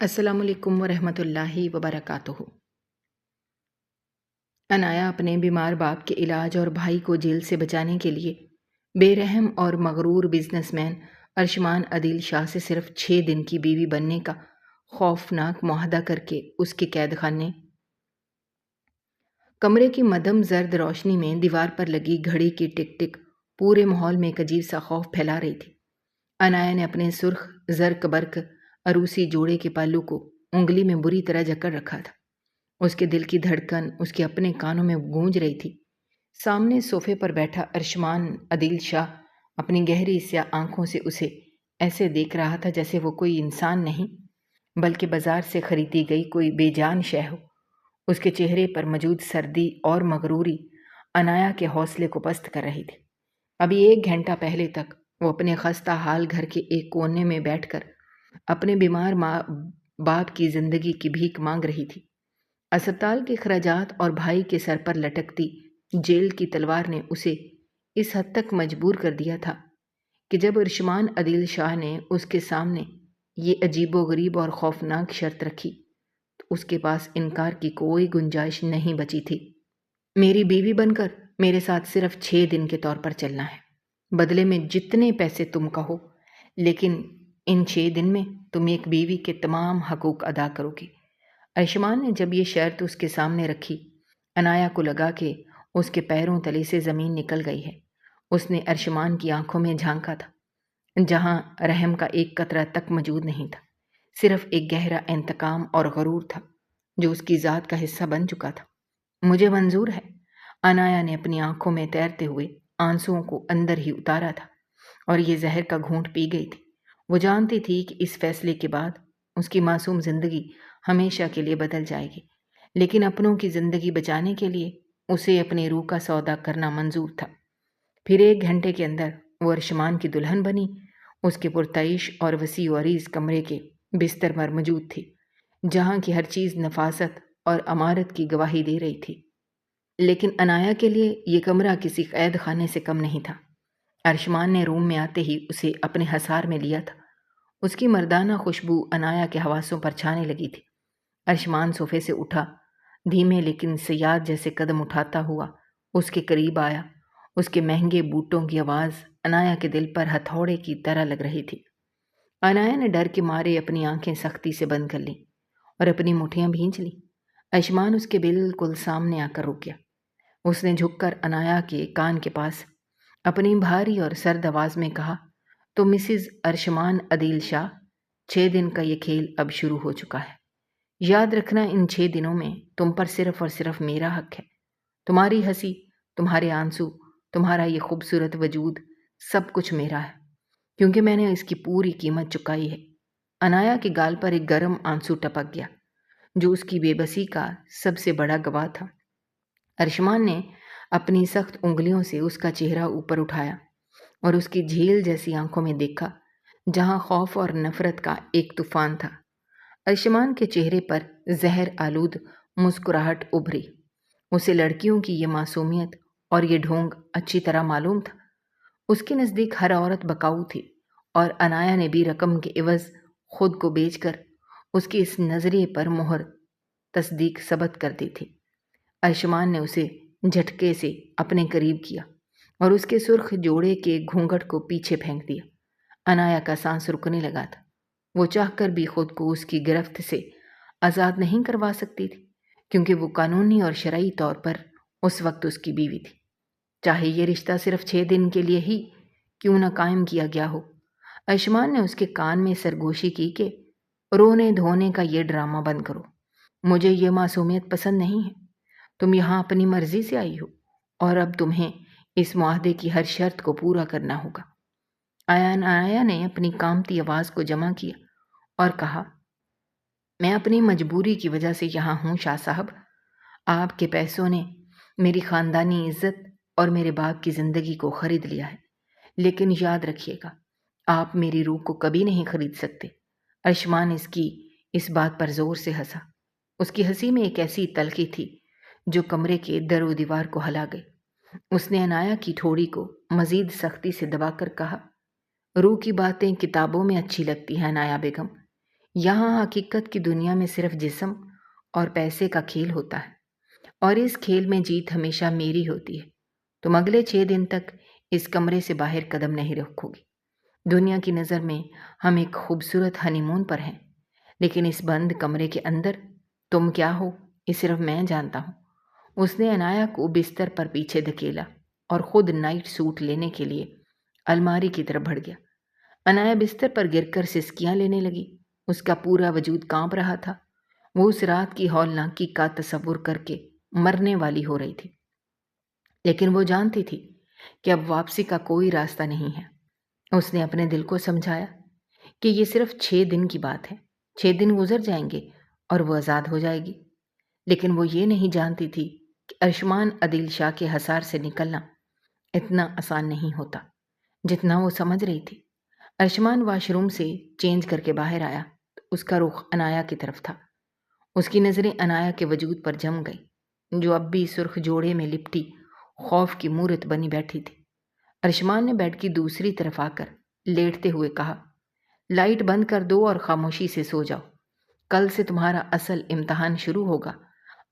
السلام علیکم ورحمۃ اللہ وبرکاتہ۔ عنایا اپنے بیمار باپ کے علاج اور بھائی کو جیل سے بچانے کے لیے بے رحم اور مغرور بزنس مین ارشمان عدیل شاہ سے صرف 6 دن کی بیوی بننے کا خوفناک معاہدہ کر کے اس کے قید خانے کمرے کی مدھم زرد روشنی میں دیوار پر لگی گھڑی کی ٹک ٹک پورے ماحول میں ایک عجیب سا خوف پھیلا رہی تھی۔ عنایا نے اپنے سرخ زرق برق عروسی جوڑے کے پالو کو انگلی میں بری طرح جکڑ رکھا تھا۔ اس کے دل کی دھڑکن اس کے اپنے کانوں میں گونج رہی تھی۔ سامنے صوفے پر بیٹھا ارشمان عدیل شاہ اپنی گہری سیاہ آنکھوں سے اسے ایسے دیکھ رہا تھا جیسے وہ کوئی انسان نہیں بلکہ بازار سے خریدی گئی کوئی بے جان شے ہو۔ اس کے چہرے پر موجود سردی اور مغروری عنایا کے حوصلے کو پست کر رہی تھی۔ ابھی 1 گھنٹہ پہلے تک وہ اپنے خستہ حال گھر کے ایک کونے میں بیٹھ کر اپنے بیمار ماں باپ کی زندگی کی بھیک مانگ رہی تھی۔ اسپتال کے اخراجات اور بھائی کے سر پر لٹکتی جیل کی تلوار نے اسے اس حد تک مجبور کر دیا تھا کہ جب ارشمان عدیل شاہ نے اس کے سامنے یہ عجیب و غریب اور خوفناک شرط رکھی تو اس کے پاس انکار کی کوئی گنجائش نہیں بچی تھی۔ میری بیوی بن کر میرے ساتھ صرف 6 دن کے طور پر چلنا ہے، بدلے میں جتنے پیسے تم کہو، لیکن ان 6 دن میں تم ایک بیوی کے تمام حقوق ادا کرو گی۔ ارشمان نے جب یہ شرط اس کے سامنے رکھی، عنایا کو لگا کہ اس کے پیروں تلے سے زمین نکل گئی ہے۔ اس نے ارشمان کی آنکھوں میں جھانکا تھا جہاں رحم کا ایک قطرہ تک موجود نہیں تھا، صرف ایک گہرا انتقام اور غرور تھا جو اس کی ذات کا حصہ بن چکا تھا۔ مجھے منظور ہے، عنایا نے اپنی آنکھوں میں تیرتے ہوئے آنسوؤں کو اندر ہی اتارا تھا اور یہ زہر کا گھونٹ پی گئی تھی۔ وہ جانتی تھی کہ اس فیصلے کے بعد اس کی معصوم زندگی ہمیشہ کے لیے بدل جائے گی، لیکن اپنوں کی زندگی بچانے کے لیے اسے اپنی روح کا سودا کرنا منظور تھا۔ پھر 1 گھنٹے کے اندر وہ ارشمان کی دلہن بنی۔ اس کے پرتعیش اور وسیع و عریض کمرے کے بستر پر موجود تھی جہاں کی ہر چیز نفاست اور امارت کی گواہی دے رہی تھی، لیکن عنایا کے لیے یہ کمرہ کسی قید خانے سے کم نہیں تھا۔ ارشمان نے روم میں آتے ہی اسے اپنے حصار میں لیا تھا۔ اس کی مردانہ خوشبو عنایا کے حواسوں پر چھانے لگی تھی۔ ارشمان صوفے سے اٹھا، دھیمے لیکن سیاد جیسے قدم اٹھاتا ہوا اس کے قریب آیا۔ اس کے مہنگے بوٹوں کی آواز عنایا کے دل پر ہتھوڑے کی طرح لگ رہی تھی۔ عنایا نے ڈر کے مارے اپنی آنکھیں سختی سے بند کر لیں اور اپنی مٹھیاں بھینچ لیں۔ ارشمان اس کے بالکل سامنے آ کر رک گیا۔ اس نے جھک کر عنایا کے کان کے پاس اپنی بھاری اور سرد آواز میں کہا، تو مسز ارشمان عدیل شاہ، 6 دن کا یہ کھیل اب شروع ہو چکا ہے۔ یاد رکھنا ان 6 دنوں میں تم پر صرف اور صرف میرا حق ہے۔ تمہاری ہنسی، تمہارے آنسو، تمہارا یہ خوبصورت وجود، سب کچھ میرا ہے، کیونکہ میں نے اس کی پوری قیمت چکائی ہے۔ عنایا کے گال پر ایک گرم آنسو ٹپک گیا جو اس کی بے بسی کا سب سے بڑا گواہ تھا۔ ارشمان نے اپنی سخت انگلیوں سے اس کا چہرہ اوپر اٹھایا اور اس کی جھیل جیسی آنکھوں میں دیکھا جہاں خوف اور نفرت کا ایک طوفان تھا۔ ارشمان کے چہرے پر زہر آلود مسکراہٹ ابھری۔ اسے لڑکیوں کی یہ معصومیت اور یہ ڈھونگ اچھی طرح معلوم تھا۔ اس کے نزدیک ہر عورت بکاؤ تھی اور عنایا نے بھی رقم کے عوض خود کو بیچ کر اس کے اس نظریے پر مہر تصدیق ثبت کر دی تھی۔ ارشمان نے اسے جھٹکے سے اپنے قریب کیا اور اس کے سرخ جوڑے کے گھونگھٹ کو پیچھے پھینک دیا۔ عنایا کا سانس رکنے لگا تھا۔ وہ چاہ کر بھی خود کو اس کی گرفت سے آزاد نہیں کروا سکتی تھی کیونکہ وہ قانونی اور شرعی طور پر اس وقت اس کی بیوی تھی، چاہے یہ رشتہ صرف 6 دن کے لیے ہی کیوں نہ قائم کیا گیا ہو۔ ارشمان نے اس کے کان میں سرگوشی کی کہ رونے دھونے کا یہ ڈرامہ بند کرو، مجھے یہ معصومیت پسند نہیں ہے۔ تم یہاں اپنی مرضی سے آئی ہو اور اب تمہیں اس معاہدے کی ہر شرط کو پورا کرنا ہوگا۔ عنایا نے اپنی کامتی آواز کو جمع کیا اور کہا، میں اپنی مجبوری کی وجہ سے یہاں ہوں شاہ صاحب۔ آپ کے پیسوں نے میری خاندانی عزت اور میرے باپ کی زندگی کو خرید لیا ہے، لیکن یاد رکھیے گا، آپ میری روح کو کبھی نہیں خرید سکتے۔ ارشمان اس بات پر زور سے ہنسا۔ اس کی ہنسی میں ایک ایسی تلخی تھی جو کمرے کے در و دیوار کو ہلا گئی۔ اس نے عنایا کی ٹھوڑی کو مزید سختی سے دبا کر کہا، روح کی باتیں کتابوں میں اچھی لگتی ہیں عنایا بیگم، یہاں حقیقت کی دنیا میں صرف جسم اور پیسے کا کھیل ہوتا ہے، اور اس کھیل میں جیت ہمیشہ میری ہوتی ہے۔ تم اگلے 6 دن تک اس کمرے سے باہر قدم نہیں رکھو گی۔ دنیا کی نظر میں ہم ایک خوبصورت ہنی مون پر ہیں، لیکن اس بند کمرے کے اندر تم کیا ہو یہ صرف میں جانتا ہوں۔ اس نے عنایا کو بستر پر پیچھے دھکیلا اور خود نائٹ سوٹ لینے کے لیے الماری کی طرف بڑھ گیا۔ عنایا بستر پر گر کر سسکیاں لینے لگی۔ اس کا پورا وجود کانپ رہا تھا۔ وہ اس رات کی ہولناکی کا تصور کر کے مرنے والی ہو رہی تھی، لیکن وہ جانتی تھی کہ اب واپسی کا کوئی راستہ نہیں ہے۔ اس نے اپنے دل کو سمجھایا کہ یہ صرف 6 دن کی بات ہے، 6 دن گزر جائیں گے اور وہ آزاد ہو جائے گی۔ لیکن وہ یہ نہیں جانتی تھی کہ ارشمان عدیل شاہ کے حصار سے نکلنا اتنا آسان نہیں ہوتا جتنا وہ سمجھ رہی تھی۔ ارشمان واش روم سے چینج کر کے باہر آیا تو اس کا رخ عنایا کی طرف تھا۔ اس کی نظریں عنایا کے وجود پر جم گئی، جو اب بھی سرخ جوڑے میں لپٹی خوف کی مورت بنی بیٹھی تھی۔ ارشمان نے بیڈ کی دوسری طرف آ کر لیٹتے ہوئے کہا، لائٹ بند کر دو اور خاموشی سے سو جاؤ، کل سے تمہارا اصل امتحان شروع ہوگا۔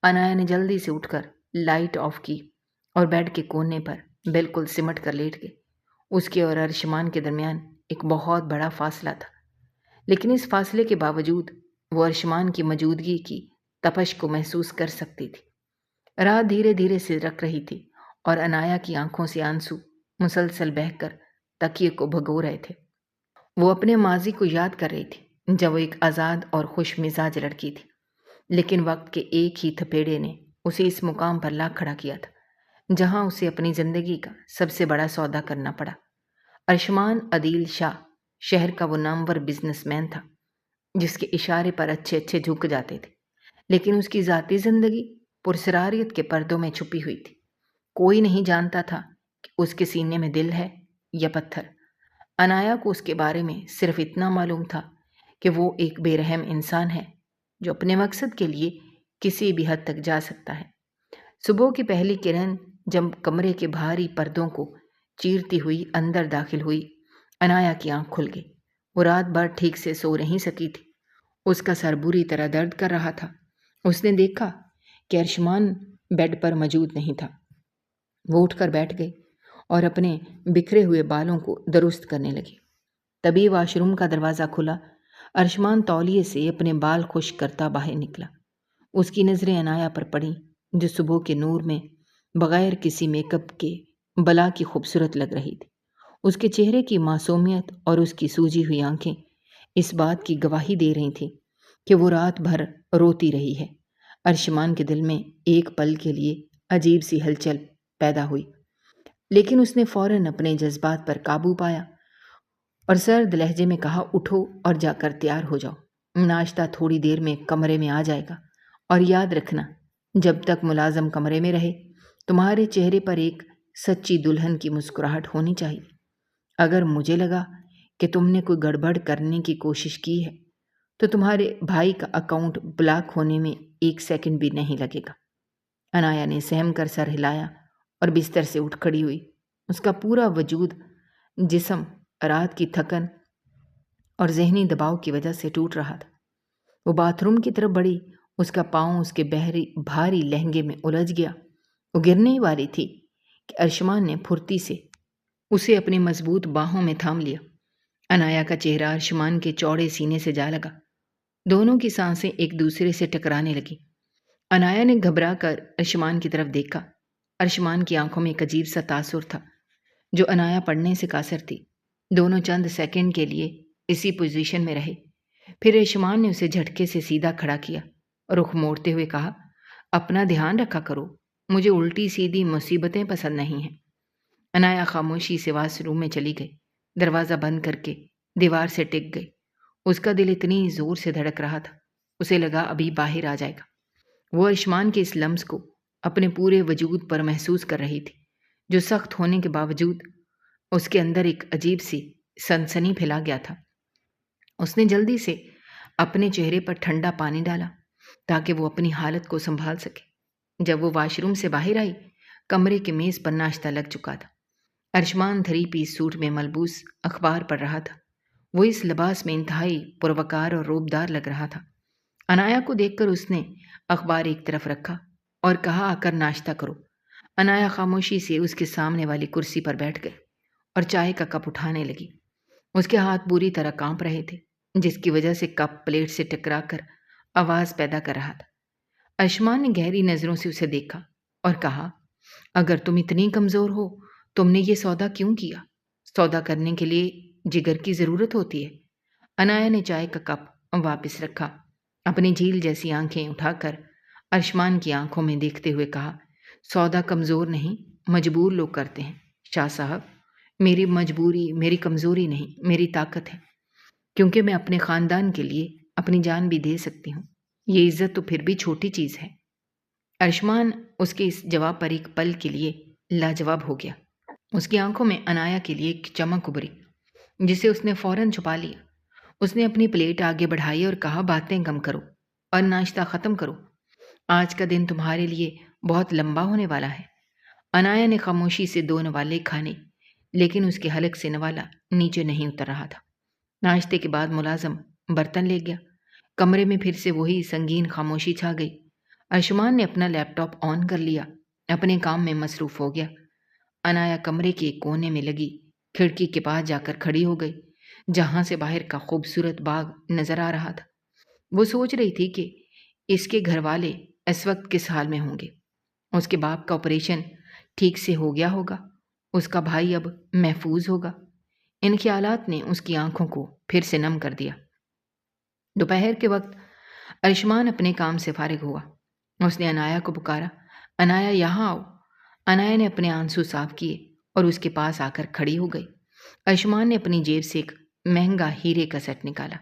عنایا نے جلدی سے اٹھ کر لائٹ آف کی اور بیڈ کے کونے پر بالکل سمٹ کر لیٹ گئی۔ اس کے اور ارشمان کے درمیان ایک بہت بڑا فاصلہ تھا، لیکن اس فاصلے کے باوجود وہ ارشمان کی موجودگی کی تپش کو محسوس کر سکتی تھی۔ رات دھیرے دھیرے سرک رہی تھی اور عنایا کی آنکھوں سے آنسو مسلسل بہہ کر تکیے کو بھگو رہے تھے۔ وہ اپنے ماضی کو یاد کر رہی تھی جب وہ ایک آزاد اور خوش مزاج لڑکی تھی، لیکن وقت کے ایک ہی تھپیڑے نے اسے اس مقام پر لا کھڑا کیا تھا جہاں اسے اپنی زندگی کا سب سے بڑا سودا کرنا پڑا۔ ارشمان عدیل شاہ شہر کا وہ نامور بزنس مین تھا جس کے اشارے پر اچھے اچھے جھک جاتے تھے، لیکن اس کی ذاتی زندگی پرسراریت کے پردوں میں چھپی ہوئی تھی۔ کوئی نہیں جانتا تھا کہ اس کے سینے میں دل ہے یا پتھر۔ عنایا کو اس کے بارے میں صرف اتنا معلوم تھا کہ وہ ایک بے رحم انسان ہے جو اپنے مقصد کے لیے کسی بھی حد تک جا سکتا ہے۔ صبح کی پہلی کرن جب کمرے کے بھاری پردوں کو چیرتی ہوئی اندر داخل ہوئی، عنایا کی آنکھ کھل گئی۔ وہ رات بھر ٹھیک سے سو نہیں سکی تھی۔ اس کا سر بری طرح درد کر رہا تھا۔ اس نے دیکھا کہ ارشمان بیڈ پر موجود نہیں تھا۔ وہ اٹھ کر بیٹھ گئی اور اپنے بکھرے ہوئے بالوں کو درست کرنے لگی۔ تبھی واش روم کا دروازہ کھلا۔ ارشمان تولیے سے اپنے بال خشک کرتا باہر نکلا۔ اس کی نظریں عنایا پر پڑیں جو صبح کے نور میں بغیر کسی میک اپ کے بلا کی خوبصورت لگ رہی تھی۔ اس کے چہرے کی معصومیت اور اس کی سوجی ہوئی آنکھیں اس بات کی گواہی دے رہی تھیں کہ وہ رات بھر روتی رہی ہے۔ ارشمان کے دل میں ایک پل کے لیے عجیب سی ہلچل پیدا ہوئی، لیکن اس نے فوراً اپنے جذبات پر قابو پایا اور سرد لہجے میں کہا، اٹھو اور جا کر تیار ہو جاؤ، ناشتہ تھوڑی دیر میں کمرے میں آ جائے گا، اور یاد رکھنا جب تک ملازم کمرے میں رہے تمہارے چہرے پر ایک سچی دلہن کی مسکراہٹ ہونی چاہیے۔ اگر مجھے لگا کہ تم نے کوئی گڑبڑ کرنے کی کوشش کی ہے تو تمہارے بھائی کا اکاؤنٹ بلاک ہونے میں 1 سیکنڈ بھی نہیں لگے گا۔ عنایا نے سہم کر سر ہلایا اور بستر سے اٹھ کھڑی ہوئی۔ اس کا پورا وجود، جسم رات کی تھکن اور ذہنی دباؤ کی وجہ سے ٹوٹ رہا تھا۔ وہ باتھ روم کی طرف بڑھی۔ اس کا پاؤں اس کے بھاری لہنگے میں الجھ گیا۔ وہ گرنے ہی والی تھی کہ ارشمان نے پھرتی سے اسے اپنی مضبوط باہوں میں تھام لیا۔ عنایا کا چہرہ ارشمان کے چوڑے سینے سے جا لگا۔ دونوں کی سانسیں ایک دوسرے سے ٹکرانے لگیں۔ عنایا نے گھبرا کر ارشمان کی طرف دیکھا۔ ارشمان کی آنکھوں میں ایک عجیب سا تاثر تھا جو عنایا پڑھنے سے قاصر تھی۔ دونوں چند سیکنڈ کے لیے اسی پوزیشن میں رہے، پھر ارشمان نے اسے جھٹکے سے سیدھا کھڑا کیا، رخ موڑتے ہوئے کہا، اپنا دھیان رکھا کرو، مجھے الٹی سیدھی مصیبتیں پسند نہیں ہیں۔ عنایا خاموشی سے واش روم میں چلی گئی، دروازہ بند کر کے دیوار سے ٹک گئی۔ اس کا دل اتنی زور سے دھڑک رہا تھا، اسے لگا ابھی باہر آ جائے گا۔ وہ ارشمان کے اس لمس کو اپنے پورے وجود پر محسوس کر رہی تھی، جو سخت ہونے کے باوجود اس کے اندر ایک عجیب سی سنسنی پھیلا گیا تھا۔ اس نے جلدی سے اپنے چہرے پر ٹھنڈا پانی ڈالا تاکہ وہ اپنی حالت کو سنبھال سکے۔ جب وہ واش روم سے باہر آئی، کمرے کے میز پر ناشتہ لگ چکا تھا۔ ارشمان 3 پیس سوٹ میں ملبوس اخبار پڑھ رہا تھا۔ وہ اس لباس میں انتہائی پروکار اور روبدار لگ رہا تھا۔ انایا کو دیکھ کر اس نے اخبار ایک طرف رکھا اور کہا آ کر ناشتہ کرو۔ انایا خاموشی سے اس کے سامنے والی کرسی پر بیٹھ گئی اور چائے کا کپ اٹھانے لگی۔ اس کے ہاتھ بری طرح کانپ رہے تھے، جس کی وجہ سے کپ پلیٹ سے ٹکرا کر آواز پیدا کر رہا تھا۔ ارشمان نے گہری نظروں سے اسے دیکھا اور کہا، اگر تم اتنی کمزور ہو، تم نے یہ سودا کیوں کیا؟ سودا کرنے کے لیے جگر کی ضرورت ہوتی ہے۔ انایا نے چائے کا کپ واپس رکھا، اپنی جھیل جیسی آنکھیں اٹھا کر ارشمان کی آنکھوں میں دیکھتے ہوئے کہا، سودا کمزور نہیں، مجبور لوگ کرتے ہیں شاہ صاحب۔ میری مجبوری میری کمزوری نہیں، میری طاقت ہے، کیونکہ میں اپنے خاندان کے لیے اپنی جان بھی دے سکتی ہوں۔ یہ عزت تو پھر بھی چھوٹی چیز ہے۔ ارشمان اس کے اس جواب پر ایک پل کے لیے لاجواب ہو گیا۔ اس کی آنکھوں میں انایا کے لیے ایک چمک ابھری، جسے اس نے فوراً چھپا لیا۔ اس نے اپنی پلیٹ آگے بڑھائی اور کہا، باتیں کم کرو اور ناشتہ ختم کرو۔ آج کا دن تمہارے لیے بہت لمبا ہونے والا ہے۔ انایا نے خاموشی سے 2 نوالے کھانے، لیکن اس کے حلق سے نوالا نیچے نہیں اتر رہا تھا۔ ناشتے کے بعد ملازم برتن لے گیا۔ کمرے میں پھر سے وہی سنگین خاموشی چھا گئی۔ ارشمان نے اپنا لیپ ٹاپ آن کر لیا، اپنے کام میں مصروف ہو گیا۔ انایا کمرے کے ایک کونے میں لگی کھڑکی کے پاس جا کر کھڑی ہو گئی، جہاں سے باہر کا خوبصورت باغ نظر آ رہا تھا۔ وہ سوچ رہی تھی کہ اس کے گھر والے اس وقت کس حال میں ہوں گے۔ اس کے باپ کا آپریشن ٹھیک سے ہو گیا ہوگا، اس کا بھائی اب محفوظ ہوگا۔ ان خیالات نے اس کی آنکھوں کو پھر سے نم کر دیا۔ دوپہر کے وقت ارشمان اپنے کام سے فارغ ہوا۔ اس نے انایا کو پکارا، انایا یہاں آؤ۔ انایا نے اپنے آنسو صاف کیے اور اس کے پاس آ کر کھڑی ہو گئی۔ ارشمان نے اپنی جیب سے ایک مہنگا ہیرے کا سیٹ نکالا،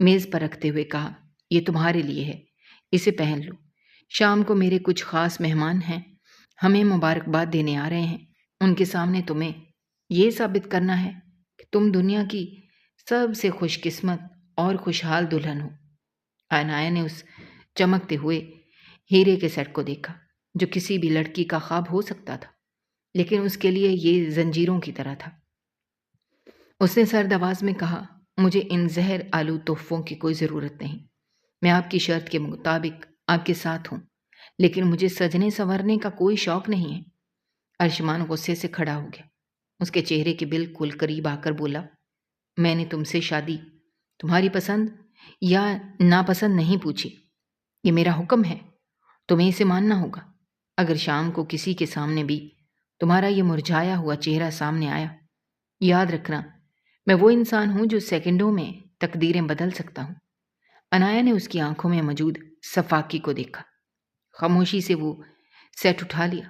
میز پر رکھتے ہوئے کہا، یہ تمہارے لیے ہے، اسے پہن لو۔ شام کو میرے کچھ خاص مہمان ہیں، ہمیں مبارکباد دینے آ رہے ہیں۔ ان کے سامنے تمہیں یہ ثابت کرنا ہے کہ تم دنیا کی سب سے خوش قسمت اور خوشحال دلہن ہو۔ انایا نے اس چمکتے ہوئے ہیرے کے سیٹ کو دیکھا، جو کسی بھی لڑکی کا خواب ہو سکتا تھا، لیکن اس کے لیے یہ زنجیروں کی طرح تھا۔ اس نے سرد آواز میں کہا، مجھے ان زہر آلو تحفوں کی کوئی ضرورت نہیں۔ میں آپ کی شرط کے مطابق آپ کے ساتھ ہوں، لیکن مجھے سجنے سنورنے کا کوئی شوق نہیں ہے۔ ارشمان غصے سے کھڑا ہو گیا۔ اس کے چہرے کے بالکل قریب آ کر بولا، میں نے تم سے شادی تمہاری پسند یا ناپسند نہیں پوچھی، یہ میرا حکم ہے، تمہیں اسے ماننا ہوگا۔ اگر شام کو کسی کے سامنے بھی تمہارا یہ مرجھایا ہوا چہرہ سامنے آیا، یاد رکھنا میں وہ انسان ہوں جو سیکنڈوں میں تقدیریں بدل سکتا ہوں۔ انایا نے اس کی آنکھوں میں موجود صفاقی کو دیکھا۔ خاموشی سے وہ سیٹ اٹھا لیا۔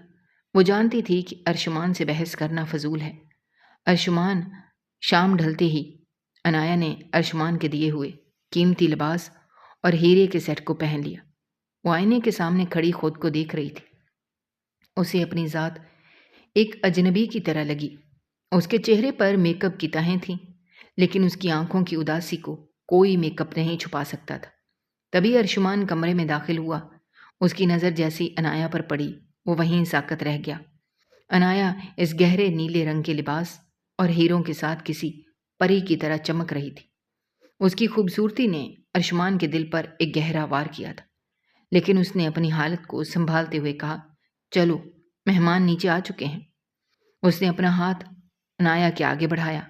وہ جانتی تھی کہ ارشمان سے بحث کرنا فضول ہے۔ ارشمان شام ڈھلتے ہی انایا نے ارشمان کے دیے ہوئے قیمتی لباس اور ہیرے کے سیٹ کو پہن لیا۔ وہ آئینے کے سامنے کھڑی خود کو دیکھ رہی تھی۔ اسے اپنی ذات ایک اجنبی کی طرح لگی۔ اس کے چہرے پر میک اپ کی تہیں تھیں، لیکن اس کی آنکھوں کی اداسی کو کوئی میک اپ نہیں چھپا سکتا تھا۔ تبھی ارشمان کمرے میں داخل ہوا۔ اس کی نظر جیسی انایا پر پڑی، وہ وہیں ساکت رہ گیا۔ انایا اس گہرے نیلے رنگ کے لباس اور ہیروں کے ساتھ کسی پری کی طرح چمک رہی تھی۔ اس کی خوبصورتی نے ارشمان کے دل پر ایک گہرا وار کیا تھا، لیکن اس نے اپنی حالت کو سنبھالتے ہوئے کہا، چلو مہمان نیچے آ چکے ہیں۔ اس نے اپنا ہاتھ انایا کے آگے بڑھایا۔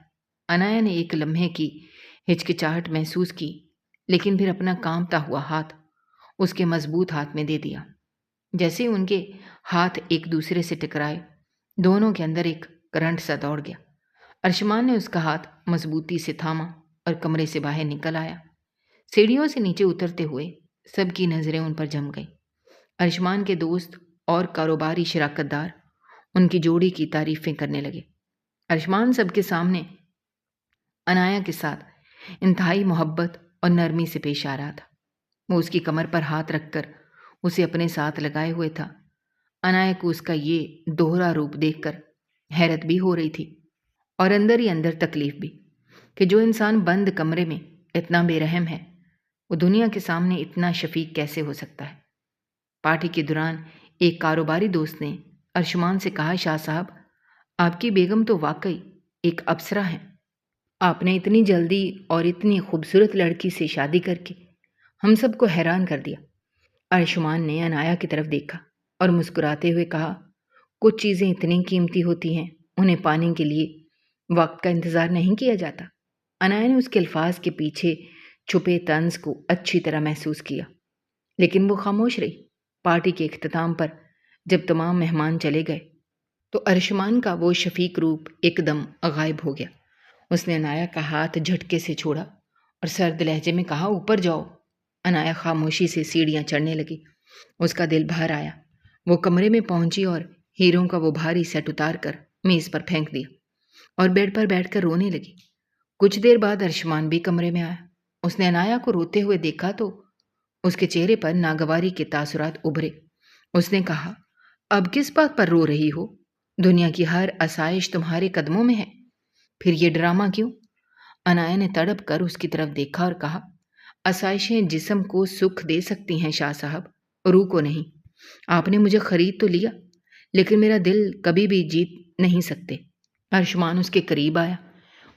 انایا نے ایک لمحے کی ہچکچاہٹ محسوس کی، لیکن پھر اپنا کانپتا ہوا ہاتھ اس کے مضبوط ہاتھ میں دے دیا۔ جیسے ان کے ہاتھ ایک دوسرے سے ٹکرائے، دونوں کے اندر ایک کرنٹ سا دوڑ گیا۔ ارشمان نے اس کا ہاتھ مضبوطی سے تھاما اور کمرے سے باہر نکل آیا۔ سیڑھیوں سے نیچے اترتے ہوئے سب کی نظریں ان پر جم گئیں۔ ارشمان کے دوست اور کاروباری شراکت دار ان کی جوڑی کی تعریفیں کرنے لگے۔ ارشمان سب کے سامنے انایا کے ساتھ انتہائی محبت اور نرمی سے پیش آ رہا تھا۔ وہ اس کی کمر پر ہاتھ رکھ کر اسے اپنے ساتھ لگائے ہوئے تھا۔ انایا کو اس کا یہ دوہرا روپ دیکھ کر حیرت بھی ہو رہی تھی اور اندر ہی اندر تکلیف بھی، کہ جو انسان بند کمرے میں اتنا بے رحم ہے، وہ دنیا کے سامنے اتنا شفیق کیسے ہو سکتا ہے۔ پارٹی کے دوران ایک کاروباری دوست نے ارشمان سے کہا، شاہ صاحب، آپ کی بیگم تو واقعی ایک اپسرا ہیں۔ آپ نے اتنی جلدی اور اتنی خوبصورت لڑکی سے شادی کر کے ہم سب کو حیران کر دیا۔ ارشمان نے عنایا کی طرف دیکھا اور مسکراتے ہوئے کہا، کچھ چیزیں اتنی قیمتی ہوتی ہیں، انہیں پانے کے لیے وقت کا انتظار نہیں کیا جاتا۔ عنایا نے اس کے الفاظ کے پیچھے چھپے طنز کو اچھی طرح محسوس کیا، لیکن وہ خاموش رہی۔ پارٹی کے اختتام پر جب تمام مہمان چلے گئے تو ارشمان کا وہ شفیق روپ ایک دم غائب ہو گیا۔ اس نے عنایا کا ہاتھ جھٹکے سے چھوڑا اور سرد لہجے میں کہا، اوپر جاؤ۔ عنایا خاموشی سے سیڑھیاں چڑھنے لگی۔ اس کا دل باہر آیا۔ وہ کمرے میں پہنچی اور ہیروں کا وہ بھاری سیٹ اتار کر میز پر پھینک دیا اور بیڈ پر بیٹھ کر رونے لگی۔ کچھ دیر بعد ارشمان بھی کمرے میں آیا۔ اس نے عنایا کو روتے ہوئے دیکھا تو اس کے چہرے پر ناگواری کے تاثرات ابھرے۔ اس نے کہا، اب کس بات پر رو رہی ہو؟ دنیا کی ہر آسائش تمہارے قدموں میں ہے، پھر یہ ڈرامہ کیوں؟ عنایا نے تڑپ کر اس کی طرف دیکھا اور کہا، آسائشیں جسم کو سکھ دے سکتی ہیں شاہ صاحب، روح کو نہیں۔ آپ نے مجھے خرید تو لیا، لیکن میرا دل کبھی بھی جیت نہیں سکتے۔ ارشمان اس کے قریب آیا،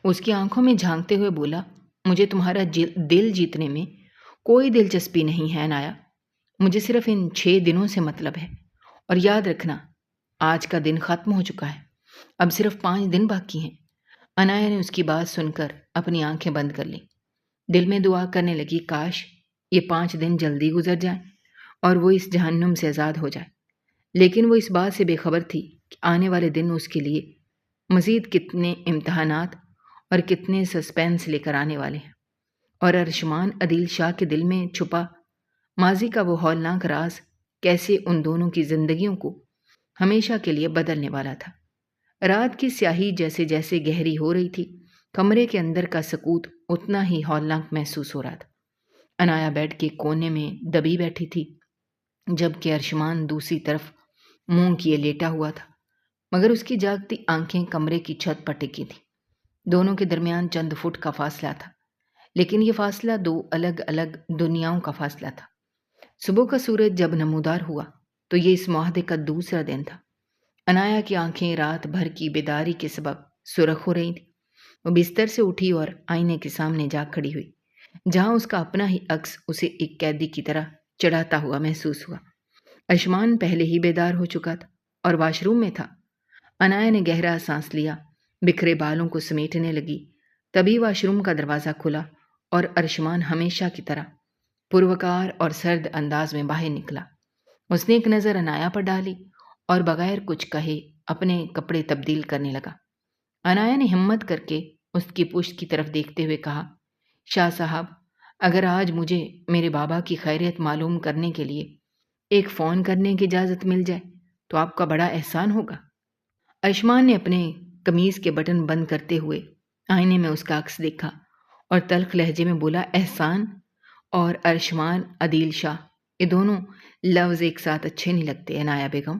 اس کی آنکھوں میں جھانکتے ہوئے بولا، مجھے تمہارا دل جیتنے میں کوئی دلچسپی نہیں ہے عنایا، مجھے صرف ان 6 دنوں سے مطلب ہے، اور یاد رکھنا آج کا دن ختم ہو چکا ہے، اب صرف 5 دن باقی ہیں۔ عنایا نے اس کی بات سن کر اپنی آنکھیں بند کر لیں۔ دل میں دعا کرنے لگی، کاش یہ 5 دن جلدی گزر جائیں اور وہ اس جہنم سے آزاد ہو جائے۔ لیکن وہ اس بات سے بے خبر تھی کہ آنے والے دن اس کے لیے مزید کتنے امتحانات اور کتنے سسپینس لے کر آنے والے ہیں، اور ارشمان عدیل شاہ کے دل میں چھپا ماضی کا وہ ہولناک راز کیسے ان دونوں کی زندگیوں کو ہمیشہ کے لیے بدلنے والا تھا۔ رات کی سیاہی جیسے جیسے گہری ہو رہی تھی، کمرے کے اندر کا سکوت اتنا ہی ہولناک محسوس ہو رہا تھا۔ عنایا بیڈ کے کونے میں دبی بیٹھی تھی، جبکہ ارشمان دوسری طرف منہ کیے لیٹا ہوا تھا، مگر اس کی جاگتی آنکھیں کمرے کی چھت پر ٹکی تھیں۔ دونوں کے درمیان چند فٹ کا فاصلہ تھا، لیکن یہ فاصلہ 2 الگ الگ دنیاؤں کا فاصلہ تھا۔ صبح کا سورج جب نمودار ہوا تو یہ اس معاہدے کا دوسرا دن تھا۔ عنایا کی آنکھیں رات بھر کی بیداری کے سبب سرخ ہو رہی تھیں۔ وہ بستر سے اٹھی اور آئینے کے سامنے جا کھڑی ہوئی، جہاں اس کا اپنا ہی عکس اسے ایک قیدی کی طرح چڑھاتا ہوا محسوس ہوا۔ ارشمان پہلے ہی بیدار ہو چکا تھا اور واش روم میں تھا۔ عنایا نے گہرا سانس لیا، بکھرے بالوں کو سمیٹنے لگی۔ تبھی واش روم کا دروازہ کھلا اور ارشمان ہمیشہ کی طرح پروکار اور سرد انداز میں باہر نکلا۔ اس نے ایک نظر عنایا پر ڈالی اور بغیر کچھ کہے اپنے کپڑے تبدیل کرنے لگا۔ عنایا نے ہمت کر کے اس کی پشت کی طرف دیکھتے ہوئے کہا، شاہ صاحب، اگر آج مجھے میرے بابا کی خیریت معلوم کرنے کے لیے ایک فون کرنے کی اجازت مل جائے تو آپ کا بڑا احسان ہوگا۔ ارشمان نے اپنے قمیض کے بٹن بند کرتے ہوئے آئینے میں اس کا عکس دیکھا اور تلخ لہجے میں بولا، احسان اور ارشمان عدیل شاہ، یہ دونوں لفظ ایک ساتھ اچھے نہیں لگتے عنایا بیگم۔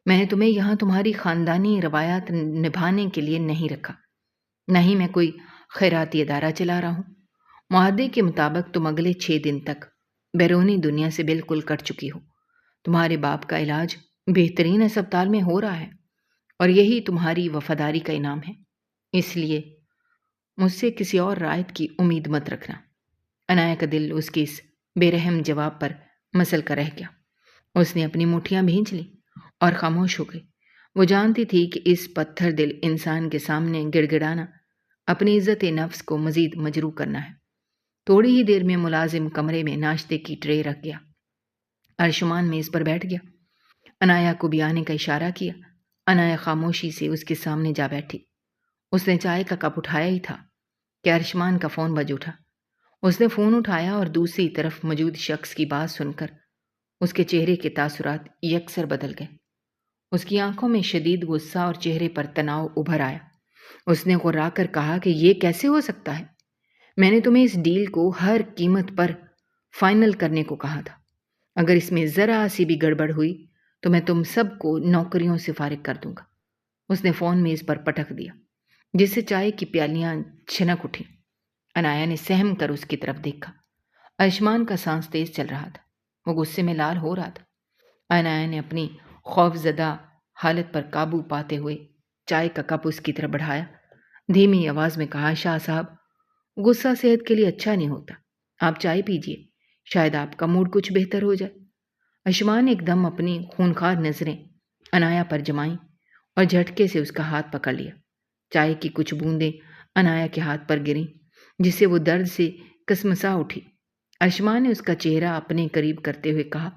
میں نے تمہیں یہاں تمہاری خاندانی روایات نبھانے کے لیے نہیں رکھا، نہ ہی میں کوئی خیراتی ادارہ چلا رہا ہوں۔ معاہدے کے مطابق تم اگلے 6 دن تک بیرونی دنیا سے بالکل کٹ چکی ہو۔ تمہارے باپ کا علاج بہترین اسپتال میں ہو رہا ہے اور یہی تمہاری وفاداری کا انعام ہے، اس لیے مجھ سے کسی اور رعایت کی امید مت رکھنا۔ عنایا کا دل اس کے اس بے رحم جواب پر مسل کر رہ گیا۔ اس نے اپنی مٹھیاں بھینچ لی اور خاموش ہو گئی۔ وہ جانتی تھی کہ اس پتھر دل انسان کے سامنے گڑ گڑانا اپنی عزت نفس کو مزید مجروح کرنا ہے۔ تھوڑی ہی دیر میں ملازم کمرے میں ناشتے کی ٹرے رکھ گیا۔ ارشمان میز پر بیٹھ گیا، عنایا کو بھی آنے کا اشارہ کیا۔ عنایا خاموشی سے اس کے سامنے جا بیٹھی۔ اس نے چائے کا کپ اٹھایا ہی تھا کہ ارشمان کا فون بج اٹھا۔ اس نے فون اٹھایا اور دوسری طرف موجود شخص کی بات سن کر اس کے چہرے کے تاثرات یکسر بدل گئے۔ اس کی آنکھوں میں شدید غصہ اور چہرے پر تناؤ ابھر آیا۔ اس نے غرا کر کہا کہ یہ کیسے ہو سکتا ہے؟ میں نے تمہیں اس ڈیل کو ہر قیمت پر فائنل کرنے کو کہا تھا۔ اگر اس میں ذرا سی بھی گڑبڑ ہوئی تو میں تم سب کو نوکریوں سے فارغ کر دوں گا۔ اس نے فون میز پر پٹک دیا، جس سے چائے کی پیالیاں چھنک اٹھیں۔ عنایا نے سہم کر اس کی طرف دیکھا۔ ارشمان کا سانس تیز چل رہا تھا، وہ غصے میں لال ہو رہا تھا۔ عنایا نے اپنی خوف زدہ حالت پر قابو پاتے ہوئے چائے کا کپ اس کی طرف بڑھایا۔ دھیمی آواز میں کہا، شاہ صاحب غصہ صحت کے لیے اچھا نہیں ہوتا، آپ چائے پیجیے، شاید آپ کا موڈ کچھ بہتر ہو جائے۔ اشمان نے ایک دم اپنی خونخوار نظریں انایا پر جمائیں اور جھٹکے سے اس کا ہاتھ پکڑ لیا۔ چائے کی کچھ بوندیں انایا کے ہاتھ پر گریں جس سے وہ درد سے کسمسا اٹھی۔ اشمان نے اس کا چہرہ اپنے قریب کرتے ہوئے کہا،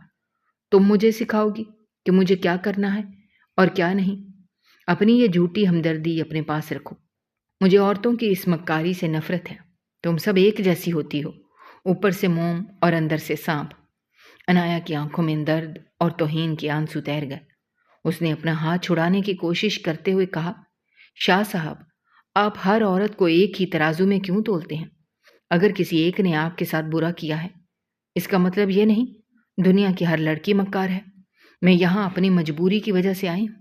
تم مجھے سکھاؤ گی کہ مجھے کیا کرنا ہے اور کیا نہیں؟ اپنی یہ جھوٹی ہمدردی اپنے پاس رکھو۔ مجھے عورتوں کی اس مکاری سے نفرت ہے۔ تم سب ایک جیسی ہوتی ہو، اوپر سے موم اور اندر سے سانپ۔ انایا کی آنکھوں میں درد اور توہین کے آنسو تیر گئے۔ اس نے اپنا ہاتھ چھڑانے کی کوشش کرتے ہوئے کہا، شاہ صاحب آپ ہر عورت کو ایک ہی ترازو میں کیوں تولتے ہیں؟ اگر کسی ایک نے آپ کے ساتھ برا کیا ہے، اس کا مطلب یہ نہیں دنیا کی ہر لڑکی مکار ہے۔ میں یہاں اپنی مجبوری کی وجہ سے آئی ہوں،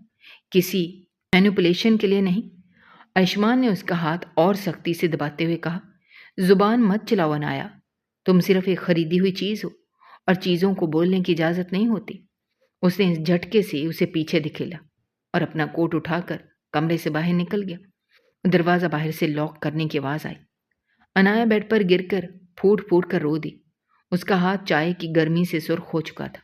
کسی مینوپولیشن کے لیے نہیں۔ اشمان نے اس کا ہاتھ اور سختی سے دباتے ہوئے کہا، زبان مت چلاؤ انایا، تم صرف ایک خریدی ہوئی چیز ہو اور چیزوں کو بولنے کی اجازت نہیں ہوتی۔ اس نے اس جھٹکے سے اسے پیچھے دھکیلا اور اپنا کوٹ اٹھا کر کمرے سے باہر نکل گیا۔ دروازہ باہر سے لاک کرنے کی آواز آئی۔ انایا بیڈ پر گر کر پھوٹ پھوٹ کر رو دی۔ اس کا ہاتھ چائے کی گرمی سے سرخ ہو چکا تھا،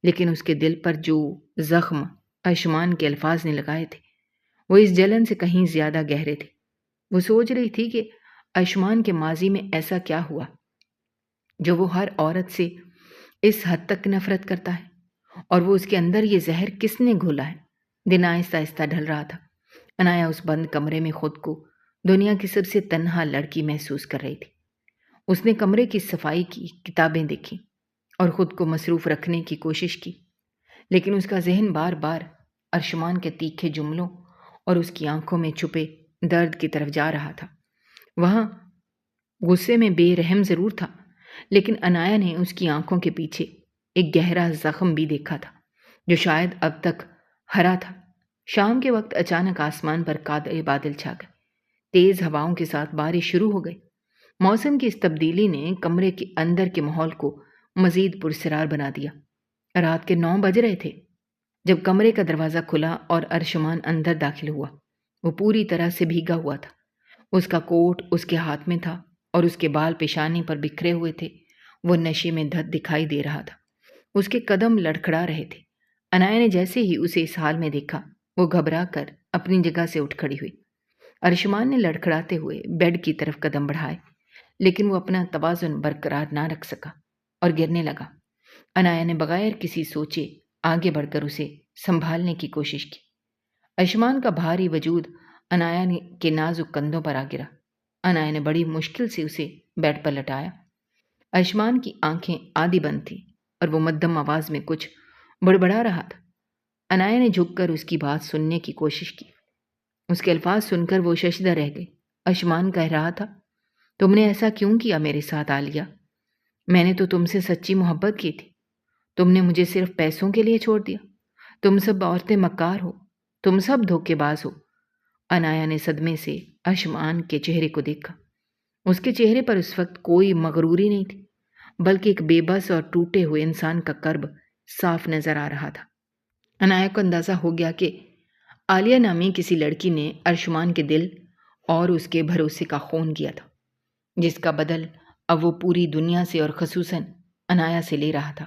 لیکن اس کے دل پر جو زخم اشمان کے الفاظ نے لگائے تھے وہ اس جلن سے کہیں زیادہ گہرے تھے۔ وہ سوچ رہی تھی کہ اشمان کے ماضی میں ایسا کیا ہوا جو وہ ہر عورت سے اس حد تک نفرت کرتا ہے، اور وہ اس کے اندر یہ زہر کس نے گھولا ہے؟ دن آہستہ آہستہ ڈھل رہا تھا۔ انایا اس بند کمرے میں خود کو دنیا کی سب سے تنہا لڑکی محسوس کر رہی تھی۔ اس نے کمرے کی صفائی کی، کتابیں دیکھی اور خود کو مصروف رکھنے کی کوشش کی، لیکن اس کا ذہن بار بار ارشمان کے تیکھے جملوں اور اس کی آنکھوں میں چھپے درد کی طرف جا رہا تھا۔ وہاں غصے میں بے رحم ضرور تھا، لیکن انایا نے اس کی آنکھوں کے پیچھے ایک گہرا زخم بھی دیکھا تھا جو شاید اب تک ہرا تھا۔ شام کے وقت اچانک آسمان پر کالے بادل چھا گئے، تیز ہواؤں کے ساتھ بارش شروع ہو گئی۔ موسم کی اس تبدیلی نے کمرے کے اندر کے ماحول کو مزید پرسرار بنا دیا۔ رات کے 9 بج رہے تھے جب کمرے کا دروازہ کھلا اور ارشمان اندر داخل ہوا۔ وہ پوری طرح سے بھیگا ہوا تھا۔ اس کا کوٹ اس کے ہاتھ میں تھا اور اس کے بال پیشانی پر بکھرے ہوئے تھے۔ وہ نشے میں دھت دکھائی دے رہا تھا۔ اس کے قدم لڑکھڑا رہے تھے۔ انایا نے جیسے ہی اسے اس حال میں دیکھا، وہ گھبرا کر اپنی جگہ سے اٹھ کھڑی ہوئی۔ ارشمان نے لڑکھڑاتے ہوئے بیڈ کی طرف قدم بڑھائے، لیکن وہ اپنا توازن برقرار نہ رکھ سکا اور گرنے لگا۔ انایا نے بغیر کسی سوچے آگے بڑھ کر اسے سنبھالنے کی کوشش کی۔ اشمان کا بھاری وجود انایا کے نازک کندھوں پر آ گرا۔ انایا نے بڑی مشکل سے اسے بیڈ پر لٹایا۔ اشمان کی آنکھیں آدھی بند تھیں اور وہ مدھم آواز میں کچھ بڑبڑا رہا تھا۔ انایا نے جھک کر اس کی بات سننے کی کوشش کی۔ اس کے الفاظ سن کر وہ ششدر رہ گئی۔ اشمان کہہ رہا تھا، تم نے ایسا کیوں کیا میرے ساتھ عالیہ؟ میں نے تو تم سے سچی محبت کی تھی، تم نے مجھے صرف پیسوں کے لیے چھوڑ دیا۔ تم سب عورتیں مکار ہو، تم سب دھوکے باز ہو۔ انایا نے صدمے سے اشمان کے چہرے کو دیکھا۔ اس کے چہرے پر اس وقت کوئی مغروری نہیں تھی، بلکہ ایک بے بس اور ٹوٹے ہوئے انسان کا کرب صاف نظر آ رہا تھا۔ انایا کو اندازہ ہو گیا کہ عالیہ نامی کسی لڑکی نے ارشمان کے دل اور اس کے بھروسے کا خون کیا تھا، جس کا بدل اب وہ پوری دنیا سے اور خصوصاً انایا سے لے رہا تھا۔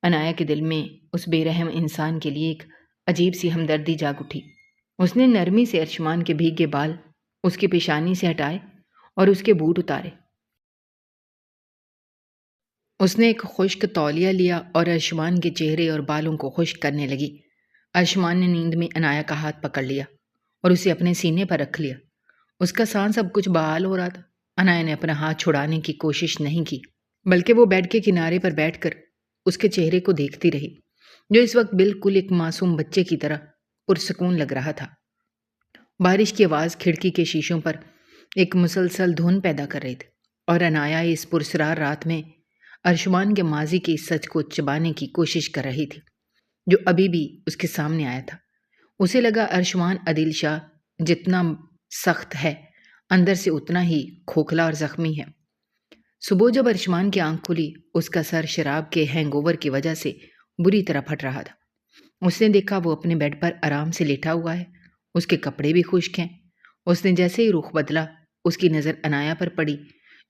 انایا کے دل میں اس بے رحم انسان کے لیے ایک عجیب سی ہمدردی جاگ اٹھی۔ اس نے نرمی سے ارشمان کے بھیگے بال اس کی پیشانی سے ہٹائے اور اس کے بوٹ اتارے۔ اس نے ایک خشک تولیہ لیا اور ارشمان کے چہرے اور بالوں کو خشک کرنے لگی۔ ارشمان نے نیند میں انایا کا ہاتھ پکڑ لیا اور اسے اپنے سینے پر رکھ لیا۔ اس کا سانس اب کچھ بحال ہو رہا تھا۔ انایا نے اپنا ہاتھ چھڑانے کی کوشش نہیں کی، بلکہ وہ بیڈ کے کنارے پر بیٹھ کر اس کے چہرے کو دیکھتی رہی، جو اس وقت بالکل ایک معصوم بچے کی طرح پرسکون لگ رہا تھا۔ بارش کی آواز کھڑکی کے شیشوں پر ایک مسلسل دھن پیدا کر رہی تھی، اور انایا اس پرسرار رات میں ارشمان کے ماضی کے اس سچ کو چبانے کی کوشش کر رہی تھی جو ابھی بھی اس کے سامنے آیا تھا۔ اسے لگا ارشمان عدیل شاہ جتنا سخت ہے، اندر سے اتنا ہی کھوکھلا اور زخمی ہے۔ صبح جب ارشمان کی آنکھ کھلی، اس کا سر شراب کے ہینگ اوور کی وجہ سے بری طرح پھٹ رہا تھا۔ اس نے دیکھا وہ اپنے بیڈ پر آرام سے لیٹا ہوا ہے، اس کے کپڑے بھی خشک ہیں اس نے جیسے ہی رخ بدلا اس کی نظر عنایا پر پڑی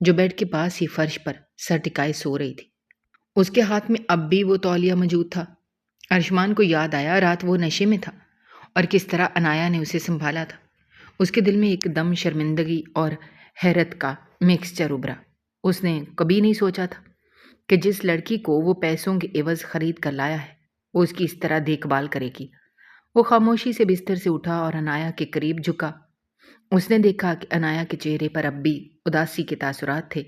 جو بیڈ کے پاس ہی فرش پر سر ٹکائے سو رہی تھی۔ اس کے ہاتھ میں اب بھی وہ تولیہ موجود تھا۔ ارشمان کو یاد آیا رات وہ نشے میں تھا اور کس طرح عنایا نے اسے سنبھالا تھا۔ اس کے دل میں ایک دم شرمندگی اور حیرت کا مکسچر ابھرا۔ اس نے کبھی نہیں سوچا تھا کہ جس لڑکی کو وہ پیسوں کے عوض خرید کر لایا ہے وہ اس کی اس طرح دیکھ بھال کرے گی۔ وہ خاموشی سے بستر سے اٹھا اور عنایا کے قریب جھکا۔ اس نے دیکھا کہ عنایا کے چہرے پر اب بھی اداسی کے تاثرات تھے۔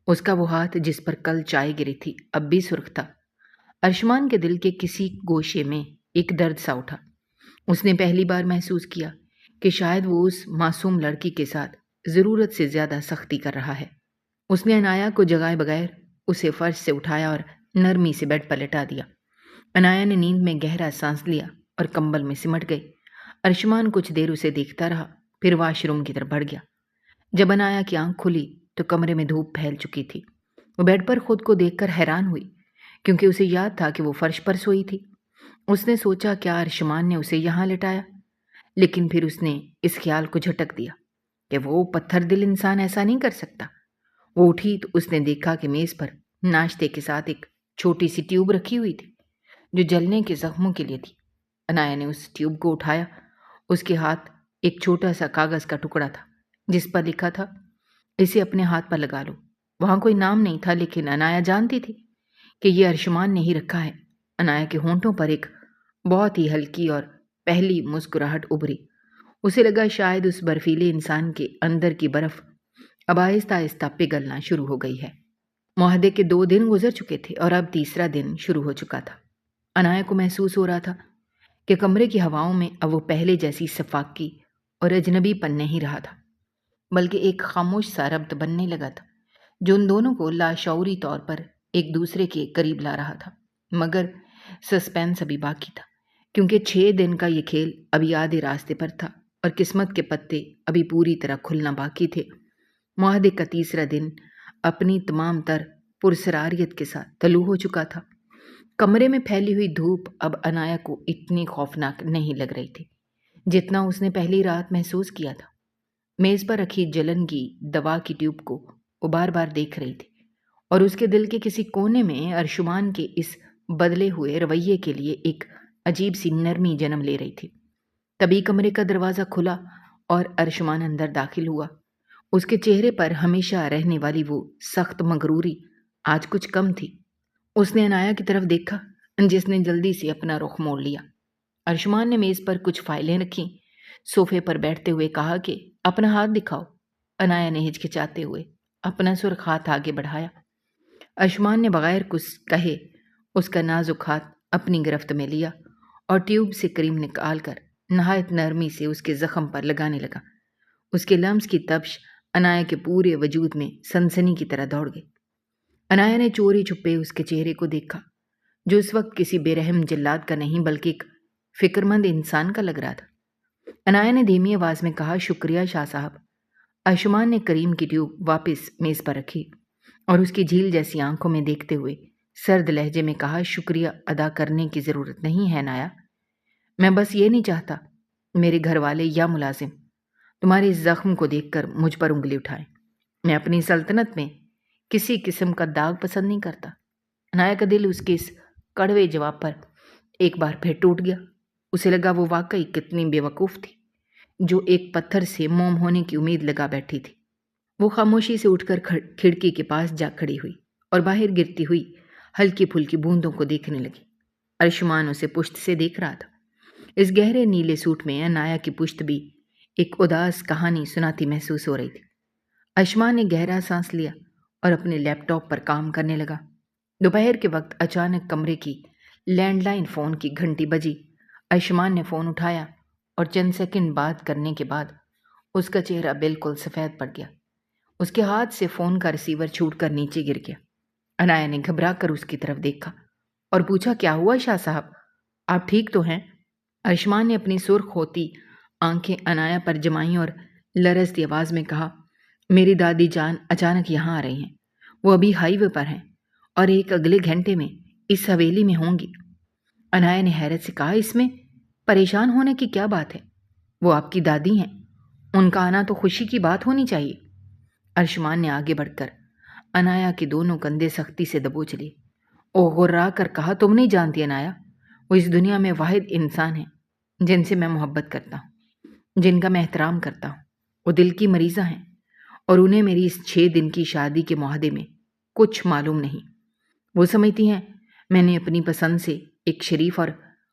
اس کا وہ ہاتھ جس پر کل چائے گری تھی اب بھی سرخ تھا۔ ارشمان کے دل کے کسی گوشے میں ایک درد سا اٹھا۔ اس نے پہلی بار محسوس کیا کہ شاید وہ اس معصوم لڑکی کے ساتھ ضرورت سے زیادہ سختی کر رہا ہے۔ اس نے عنایا کو جگائے بغیر اسے فرش سے اٹھایا اور نرمی سے بیڈ پر لٹا دیا۔ عنایا نے نیند میں گہرا سانس لیا اور کمبل میں سمٹ گئی۔ ارشمان کچھ دیر اسے دیکھتا رہا، پھر واش روم کی طرف بڑھ گیا۔ جب عنایا کی آنکھ کھلی تو کمرے میں دھوپ پھیل چکی تھی۔ وہ بیڈ پر خود کو دیکھ کر حیران ہوئی کیونکہ اسے یاد تھا کہ وہ فرش پر سوئی تھی۔ اس نے سوچا کیا ارشمان نے اسے یہاں لٹایا، لیکن پھر اس نے اس خیال کو جھٹک دیا کہ وہ پتھر دل انسان ایسا نہیں کر سکتا۔ وہ اٹھی تو اس نے دیکھا کہ میز پر ناشتے کے ساتھ ایک چھوٹی سی ٹیوب رکھی ہوئی تھی جو جلنے کے زخموں کے لیے تھی۔ عنایا نے اس ٹیوب کو اٹھایا۔ اس کے ہاتھ ایک چھوٹا سا کاغذ کا ٹکڑا تھا جس پر لکھا تھا اسے اپنے ہاتھ پر لگا لو۔ وہاں کوئی نام نہیں تھا لیکن عنایا جانتی تھی کہ یہ ارشمان نے ہی رکھا ہے۔ عنایا کے ہونٹوں پر ایک بہت ہی ہلکی اور پہلی مسکراہٹ ابھری۔ اسے لگا شاید اس برفیلے انسان کے اندر کی برف اب آہستہ آہستہ پگھلنا شروع ہو گئی ہے۔ معاہدے کے 2 دن گزر چکے تھے اور اب تیسرا دن شروع ہو چکا تھا۔ عنایا کو محسوس ہو رہا تھا کہ کمرے کی ہواؤں میں اب وہ پہلے جیسی سفاکی اور اجنبی پن نہیں رہا تھا، بلکہ ایک خاموش سا ربط بننے لگا تھا جو ان دونوں کو لاشعوری طور پر ایک دوسرے کے قریب لا رہا تھا۔ مگر سسپینس ابھی باقی تھا کیونکہ 6 دن کا یہ کھیل ابھی آدھے راستے پر تھا اور قسمت کے پتے ابھی پوری طرح کھلنا باقی تھے۔ معاہدے کا تیسرا دن اپنی تمام تر پرسراریت کے ساتھ طلوع ہو چکا تھا۔ کمرے میں پھیلی ہوئی دھوپ اب عنایا کو اتنی خوفناک نہیں لگ رہی تھی جتنا اس نے پہلی رات محسوس کیا تھا۔ میز پر رکھی جلن کی دوا کی ٹیوب کو وہ بار بار دیکھ رہی تھی اور اس کے دل کے کسی کونے میں ارشمان کے اس بدلے ہوئے رویے کے لیے ایک عجیب سی نرمی جنم لے رہی تھی۔ تبھی کمرے کا دروازہ کھلا اور ارشمان اندر داخل ہوا۔ اس کے چہرے پر ہمیشہ رہنے والی وہ سخت مغروری آج کچھ کم تھی۔ اس نے عنایا کی طرف دیکھا جس نے جلدی سے اپنا رخ موڑ لیا۔ ارشمان نے میز پر کچھ فائلیں رکھیں، صوفے پر بیٹھتے ہوئے کہا کہ اپنا ہاتھ دکھاؤ۔ عنایا نے ہچکچاتے ہوئے اپنا سرخ ہاتھ آگے بڑھایا۔ ارشمان نے بغیر کچھ کہے اس کا نازک ہاتھ اپنی گرفت میں لیا اور ٹیوب سے کریم نکال کر نہایت نرمی سے اس کے زخم پر لگانے لگا۔ اس کے لمس کی تپش عنایا کے پورے وجود میں سنسنی کی طرح دوڑ گئی۔ عنایا نے چوری چھپے اس کے چہرے کو دیکھا جو اس وقت کسی بے رحم جلاد کا نہیں بلکہ ایک فکر مند انسان کا لگ رہا تھا۔ عنایا نے دھیمی آواز میں کہا شکریہ شاہ صاحب۔ ارشمان نے کریم کی ٹیوب واپس میز پر رکھی اور اس کی جھیل جیسی آنکھوں میں دیکھتے ہوئے سرد لہجے میں کہا شکریہ ادا کرنے کی ضرورت نہیں ہے عنایا، میں بس یہ نہیں چاہتا میرے گھر والے یا ملازم تمہارے اس زخم کو دیکھ کر مجھ پر انگلی اٹھائیں۔ میں اپنی سلطنت میں کسی قسم کا داغ پسند نہیں کرتا۔ عنایا کا دل اس کے اس کڑوے جواب پر ایک بار پھر ٹوٹ گیا۔ اسے لگا وہ واقعی کتنی بے وقوف تھی جو ایک پتھر سے موم ہونے کی امید لگا بیٹھی تھی۔ وہ خاموشی سے اٹھ کر کھڑکی کے پاس جا کھڑی ہوئی اور باہر گرتی ہوئی ہلکی پھلکی بوندوں کو دیکھنے لگی۔ ارشمان اسے پشت سے دیکھ رہا تھا۔ اس گہرے نیلے سوٹ میں عنایا کی پشت بھی ایک اداس کہانی سناتی محسوس ہو رہی تھی۔ ارشمان نے گہرا سانس لیا اور اپنے لیپ ٹاپ پر کام کرنے لگا۔ دوپہر کے وقت اچانک کمرے کی لینڈ لائن فون کی گھنٹی بجی۔ ارشمان نے فون اٹھایا اور چند سیکنڈ بات کرنے کے بعد اس کا چہرہ بالکل سفید پڑ گیا۔ اس کے ہاتھ سے فون کا ریسیور چھوٹ کر نیچے گر گیا۔ عنایا نے گھبرا کر اس کی طرف دیکھا اور پوچھا کیا ہوا شاہ صاحب، آپ ٹھیک تو ہیں؟ ارشمان نے اپنی سرخ ہوتی آنکھیں عنایا پر جمائیں اور لرزتی آواز میں کہا میری دادی جان اچانک یہاں آ رہی ہیں، وہ ابھی ہائی وے پر ہیں اور ایک اگلے گھنٹے میں اس حویلی میں ہوں گی۔ عنایا نے حیرت سے کہا اس میں پریشان ہونے کی کیا بات ہے، وہ آپ کی دادی ہیں، ان کا آنا تو خوشی کی بات ہونی چاہیے۔ ارشمان نے آگے بڑھ کر انایا کے دونوں کندھے سختی سے دبوچ لیے اور غرا کر کہا، تم نہیں جانتی انایا، وہ اس دنیا میں واحد انسان ہیں جن سے میں محبت کرتا ہوں، جن کا میں احترام کرتا ہوں۔ وہ دل کی مریضہ ہیں اور انہیں میری اس 6 دن کی شادی کے معاہدے میں کچھ معلوم نہیں۔ وہ سمجھتی ہیں میں نے اپنی پسند سے ایک شریف اور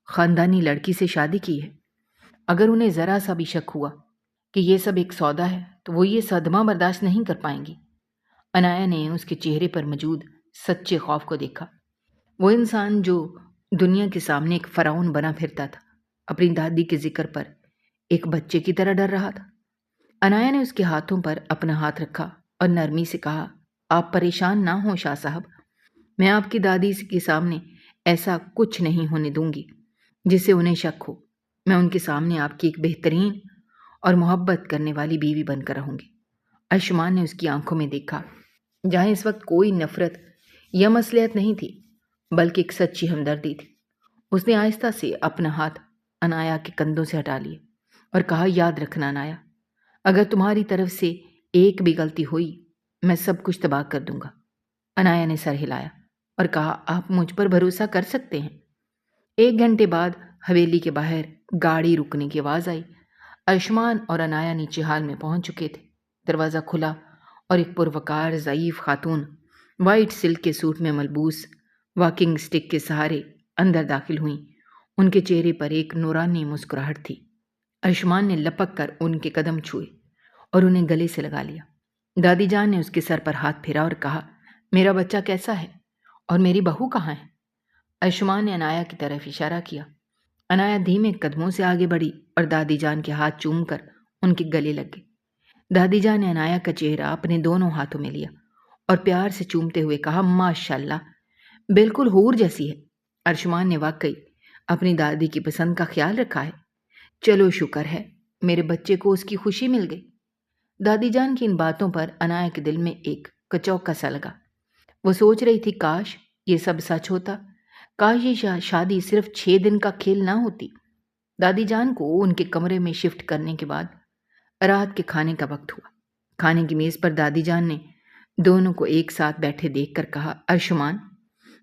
خاندانی لڑکی سے شادی کی ہے۔ اگر انہیں ذرا سا بھی شک ہوا کہ یہ سب ایک سودا ہے تو وہ یہ صدمہ برداشت نہیں کر پائیں گی۔ انایا نے اس کے چہرے پر موجود سچے خوف کو دیکھا۔ وہ انسان جو دنیا کے سامنے ایک فرعون بنا پھرتا تھا، اپنی دادی کے ذکر پر ایک بچے کی طرح ڈر رہا تھا۔ انایا نے اس کے ہاتھوں پر اپنا ہاتھ رکھا اور نرمی سے کہا، آپ پریشان نہ ہوں شاہ صاحب، میں آپ کی دادی کے سامنے ایسا کچھ نہیں ہونے دوں گی جس سے انہیں شک ہو۔ میں ان کے سامنے آپ کی ایک بہترین اور محبت کرنے والی بیوی بن کر رہوں گی۔ ارشمان نے اس کی آنکھوں میں دیکھا جہاں اس وقت کوئی نفرت یا مصلحت نہیں تھی بلکہ ایک سچی ہمدردی تھی۔ اس نے آہستہ سے اپنا ہاتھ انایا کے کندھوں سے ہٹا لیا اور کہا، یاد رکھنا انایا، اگر تمہاری طرف سے ایک بھی غلطی ہوئی میں سب کچھ تباہ کر دوں گا۔ انایا نے سر ہلایا اور کہا، آپ مجھ پر بھروسہ کر سکتے ہیں۔ 1 گھنٹے بعد حویلی کے باہر گاڑی رکنے کی آواز آئی۔ ارشمان اور انایا نیچے ہال میں پہنچ چکے تھے۔ دروازہ کھلا اور ایک پروقار ضعیف خاتون وائٹ سلک کے سوٹ میں ملبوس واکنگ سٹک کے سہارے اندر داخل ہوئیں۔ ان کے چہرے پر ایک نورانی مسکراہٹ تھی۔ ارشمان نے لپک کر ان کے قدم چھوئے اور انہیں گلے سے لگا لیا۔ دادی جان نے اس کے سر پر ہاتھ پھیرا اور کہا، میرا بچہ کیسا ہے اور میری بہو کہاں ہے؟ ارشمان نے انایا کی طرف اشارہ کیا۔ انایا دھیمے قدموں سے آگے بڑھی اور دادی جان کے ہاتھ چوم کر ان کے گلے لگ گئی۔ دادی جان نے انایا کا چہرہ اپنے دونوں ہاتھوں میں لیا اور پیار سے چومتے ہوئے کہا، ماشاءاللہ، بالکل حور جیسی ہے۔ ارشمان نے واقعی اپنی دادی کی پسند کا خیال رکھا ہے۔ چلو شکر ہے، میرے بچے کو اس کی خوشی مل گئی۔ دادی جان کی ان باتوں پر انایا کے دل میں ایک کچوکا سا لگا۔ وہ سوچ رہی تھی، کاش یہ سب سچ ہوتا، کاش یہ شادی صرف 6 دن کا کھیل نہ ہوتی۔ دادی جان کو ان کے کمرے میں شفٹ کرنے کے بعد رات کے کھانے کا وقت ہوا۔ کھانے کی میز پر دادی جان نے دونوں کو ایک ساتھ بیٹھے دیکھ کر کہا، ارشمان،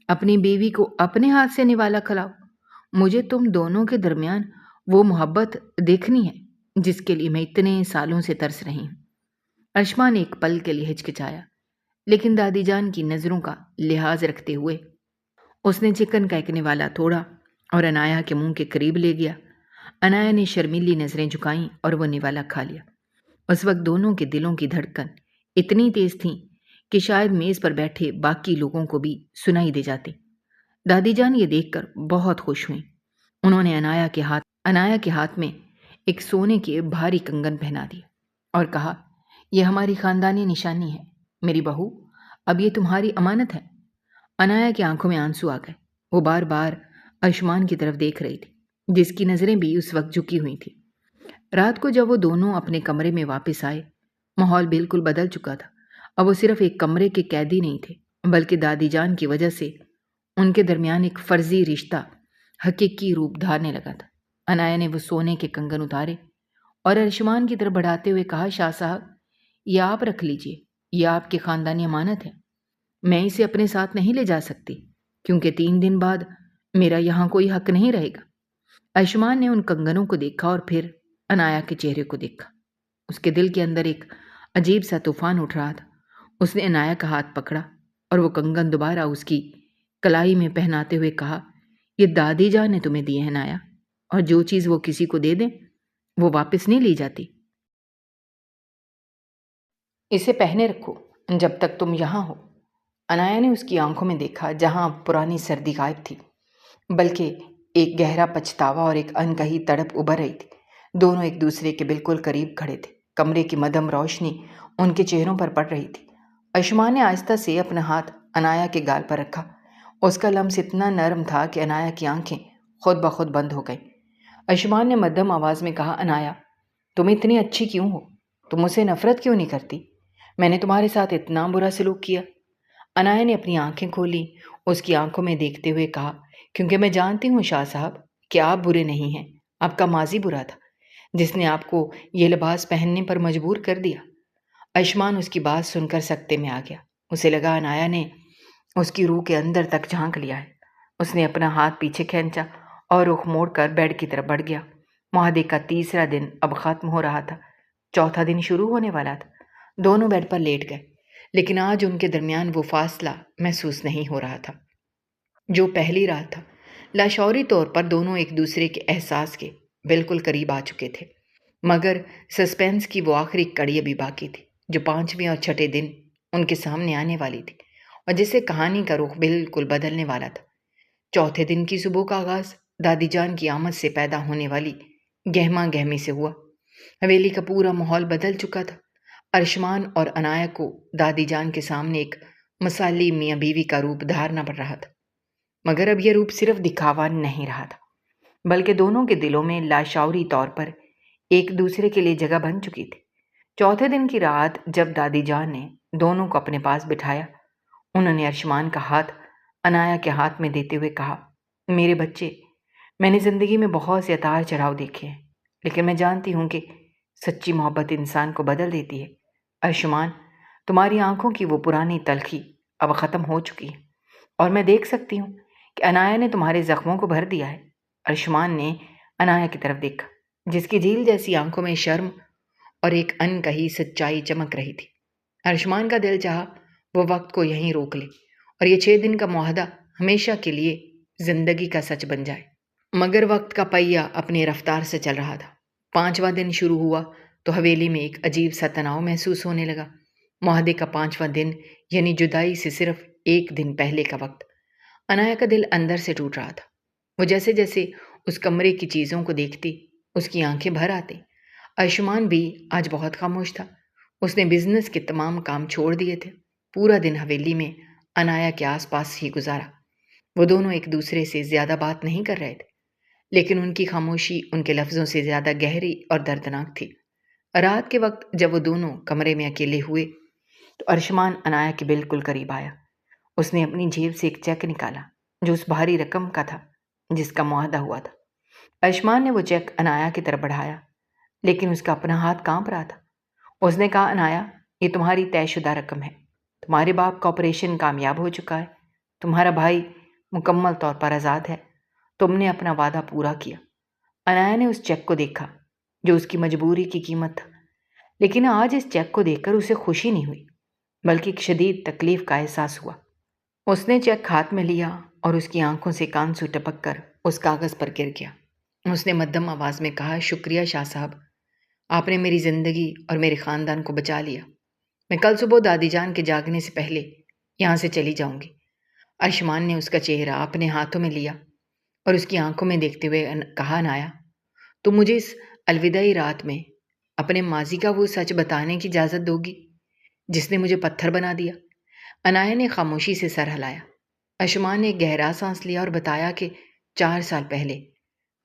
اپنی بیوی کو اپنے ہاتھ سے نوالا کھلاؤ۔ مجھے تم دونوں کے درمیان وہ محبت دیکھنی ہے جس کے لیے میں اتنے سالوں سے ترس رہی ہوں۔ ارشمان ایک پل کے لیے ہچکچایا، لیکن دادی جان کی نظروں کا لحاظ رکھتے ہوئے اس نے چکن کا ایک نوالا توڑا اور انایا کے منہ کے قریب لے گیا۔ انایا نے شرمیلی نظریں جھکائیں اور وہ نوالا کھا لیا۔ اس وقت دونوں کے دلوں کی دھڑکن اتنی تیز تھیں کہ شاید میز پر بیٹھے باقی لوگوں کو بھی سنائی دے جاتی۔ دادی جان یہ دیکھ کر بہت خوش ہوئیں۔ انہوں نے انایا کے ہاتھ میں ایک سونے کے بھاری کنگن پہنا دیا اور کہا، یہ ہماری خاندانی نشانی ہے میری بہو، اب یہ تمہاری امانت ہے۔ انایا کی آنکھوں میں آنسو آ گئے۔ وہ بار بار ارشمان کی طرف دیکھ رہی تھی جس کی نظریں بھی اس وقت جھکی ہوئی تھیں۔ رات کو جب وہ دونوں اپنے کمرے میں واپس آئے، ماحول بالکل بدل چکا تھا۔ اب وہ صرف ایک کمرے کے قیدی نہیں تھے بلکہ دادی جان کی وجہ سے ان کے درمیان ایک فرضی رشتہ حقیقی روپ دھارنے لگا تھا۔ انایا نے وہ سونے کے کنگن اتارے اور ارشمان کی طرف بڑھاتے ہوئے کہا، شاہ صاحب، یہ آپ رکھ لیجئے، یہ آپ کی خاندانی امانت ہے۔ میں اسے اپنے ساتھ نہیں لے جا سکتی کیونکہ 3 دن بعد میرا یہاں کوئی حق نہیں رہے گا۔ ارشمان نے ان کنگنوں کو دیکھا اور پھر انایا کے چہرے کو دیکھا۔ اس کے دل کے اندر ایک عجیب سا طوفان اٹھ رہا تھا۔ اس نے انایا کا ہاتھ پکڑا اور وہ کنگن دوبارہ اس کی کلائی میں پہناتے ہوئے کہا، یہ دادی جان نے تمہیں دیے ہیں انایا، اور جو چیز وہ کسی کو دے دیں وہ واپس نہیں لی جاتی۔ اسے پہنے رکھو جب تک تم یہاں ہو۔ انایا نے اس کی آنکھوں میں دیکھا جہاں پرانی سردی غائب تھی بلکہ ایک گہرا پچھتاوا اور ایک انکہی تڑپ ابھر رہی تھی۔ دونوں ایک دوسرے کے بالکل قریب کھڑے تھے۔ کمرے کی مدھم روشنی ان کے چہروں پر پڑ رہی تھی۔ ارشمان نے آہستہ سے اپنا ہاتھ انایا کے گال پر رکھا۔ اس کا لمس اتنا نرم تھا کہ انایا کی آنکھیں خود بخود بند ہو گئیں۔ ارشمان نے مدھم آواز میں کہا، انایا، تم اتنی اچھی کیوں ہو؟ تم مجھ سے نفرت کیوں نہیں کرتی؟ میں نے تمہارے ساتھ اتنا برا سلوک کیا؟ انایا نے اپنی آنکھیں کھولی، اس کی آنکھوں میں دیکھتے ہوئے کہا، کیونکہ میں جانتی ہوں شاہ صاحب کہ آپ برے نہیں ہیں، آپ کا ماضی برا تھا، جس نے آپ کو یہ لباس پہننے پر مجبور کر دیا؟ آیوشمان اس کی بات سن کر سکتے میں آ گیا۔ اسے لگا عنایا نے اس کی روح کے اندر تک جھانک لیا ہے۔ اس نے اپنا ہاتھ پیچھے کھینچا اور رخ موڑ کر بیڈ کی طرف بڑھ گیا۔ معاہدے کا تیسرا دن اب ختم ہو رہا تھا، چوتھا دن شروع ہونے والا تھا۔ دونوں بیڈ پر لیٹ گئے، لیکن آج ان کے درمیان وہ فاصلہ محسوس نہیں ہو رہا تھا جو پہلی رات تھا۔ لاشعوری طور پر دونوں ایک دوسرے کے احساس کے بالکل قریب آ چکے تھے، مگر سسپینس کی وہ آخری کڑی ابھی باقی تھی جو پانچویں اور چھٹے دن ان کے سامنے آنے والی تھی اور جسے کہانی کا رخ بالکل بدلنے والا تھا۔ چوتھے دن کی صبح کا آغاز دادی جان کی آمد سے پیدا ہونے والی گہما گہمی سے ہوا۔ حویلی کا پورا ماحول بدل چکا تھا۔ آیوشمان اور عنایا کو دادی جان کے سامنے ایک مثالی میاں بیوی کا روپ دھارنا پڑ رہا تھا، مگر اب یہ روپ صرف دکھاوا نہیں رہا تھا، بلکہ دونوں کے دلوں میں لاشعوری طور پر ایک دوسرے کے لیے جگہ بن چکی تھی۔ چوتھے دن کی رات جب دادی جان نے دونوں کو اپنے پاس بٹھایا، انہوں نے آیوشمان کا ہاتھ عنایا کے ہاتھ میں دیتے ہوئے کہا، میرے بچے، میں نے زندگی میں بہت سے اتار چڑھاؤ دیکھے ہیں، لیکن میں جانتی ہوں کہ سچی محبت انسان کو بدل دیتی ہے۔ آیوشمان، تمہاری آنکھوں کی وہ پرانی تلخی اب ختم ہو چکی ہے، اور میں دیکھ سکتی ہوں کہ عنایا نے تمہارے زخموں کو بھر دیا ہے۔ آیوشمان نے عنایا کی طرف دیکھا، جس کی جھیل جیسی آنکھوں میں شرم اور ایک ان کہی سچائی چمک رہی تھی۔ آیوشمان کا دل چاہا وہ وقت کو یہیں روک لے اور یہ 6 دن کا معاہدہ ہمیشہ کے لیے زندگی کا سچ بن جائے، مگر وقت کا پہیہ اپنی رفتار سے چل رہا تھا۔ 5واں دن شروع ہوا تو حویلی میں ایک عجیب سا تناؤ محسوس ہونے لگا۔ معاہدے کا 5واں دن یعنی جدائی سے صرف 1 دن پہلے کا وقت۔ عنایا کا دل اندر سے ٹوٹ رہا تھا۔ وہ جیسے جیسے اس کمرے کی چیزوں کو دیکھتی اس کی آنکھیں بھر آتی۔ آیوشمان بھی آج بہت خاموش تھا۔ اس نے بزنس کے تمام کام چھوڑ دیے تھے، پورا دن حویلی میں عنایا کے آس پاس ہی گزارا۔ وہ دونوں ایک دوسرے سے زیادہ بات نہیں کر رہے تھے، لیکن ان کی خاموشی ان کے لفظوں سے زیادہ گہری اور دردناک تھی۔ رات کے وقت جب وہ دونوں کمرے میں اکیلے ہوئے تو آیوشمان عنایا کے بالکل قریب آیا۔ اس نے اپنی جیب سے ایک چیک نکالا جو اس بھاری رقم کا تھا جس کا معاہدہ ہوا تھا۔ آیوشمان نے وہ چیک عنایا کی طرف بڑھایا، لیکن اس کا اپنا ہاتھ کانپ رہا تھا۔ اس نے کہا، عنایا، یہ تمہاری طے شدہ رقم ہے۔ تمہارے باپ کا آپریشن کامیاب ہو چکا ہے، تمہارا بھائی مکمل طور پر آزاد ہے، تم نے اپنا وعدہ پورا کیا۔ عنایا نے اس چیک کو دیکھا جو اس کی مجبوری کی قیمت تھا، لیکن آج اس چیک کو دیکھ کر اسے خوشی نہیں ہوئی بلکہ ایک شدید تکلیف کا احساس ہوا۔ اس نے چیک ہاتھ میں لیا اور اس کی آنکھوں سے کانسو ٹپک کر اس کاغذ پر گر گیا۔ اس نے مدھم آواز میں کہا، شکریہ شاہ صاحب، آپ نے میری زندگی اور میرے خاندان کو بچا لیا۔ میں کل صبح دادی جان کے جاگنے سے پہلے یہاں سے چلی جاؤں گی۔ آیوشمان نے اس کا چہرہ اپنے ہاتھوں میں لیا اور اس کی آنکھوں میں دیکھتے ہوئے کہا، عنایا، تم مجھے اس الوداعی رات میں اپنے ماضی کا وہ سچ بتانے کی اجازت دو گی جس نے مجھے پتھر بنا دیا؟ عنایا نے خاموشی سے سر ہلایا۔ آیوشمان نے ایک گہرا سانس لیا اور بتایا کہ 4 سال پہلے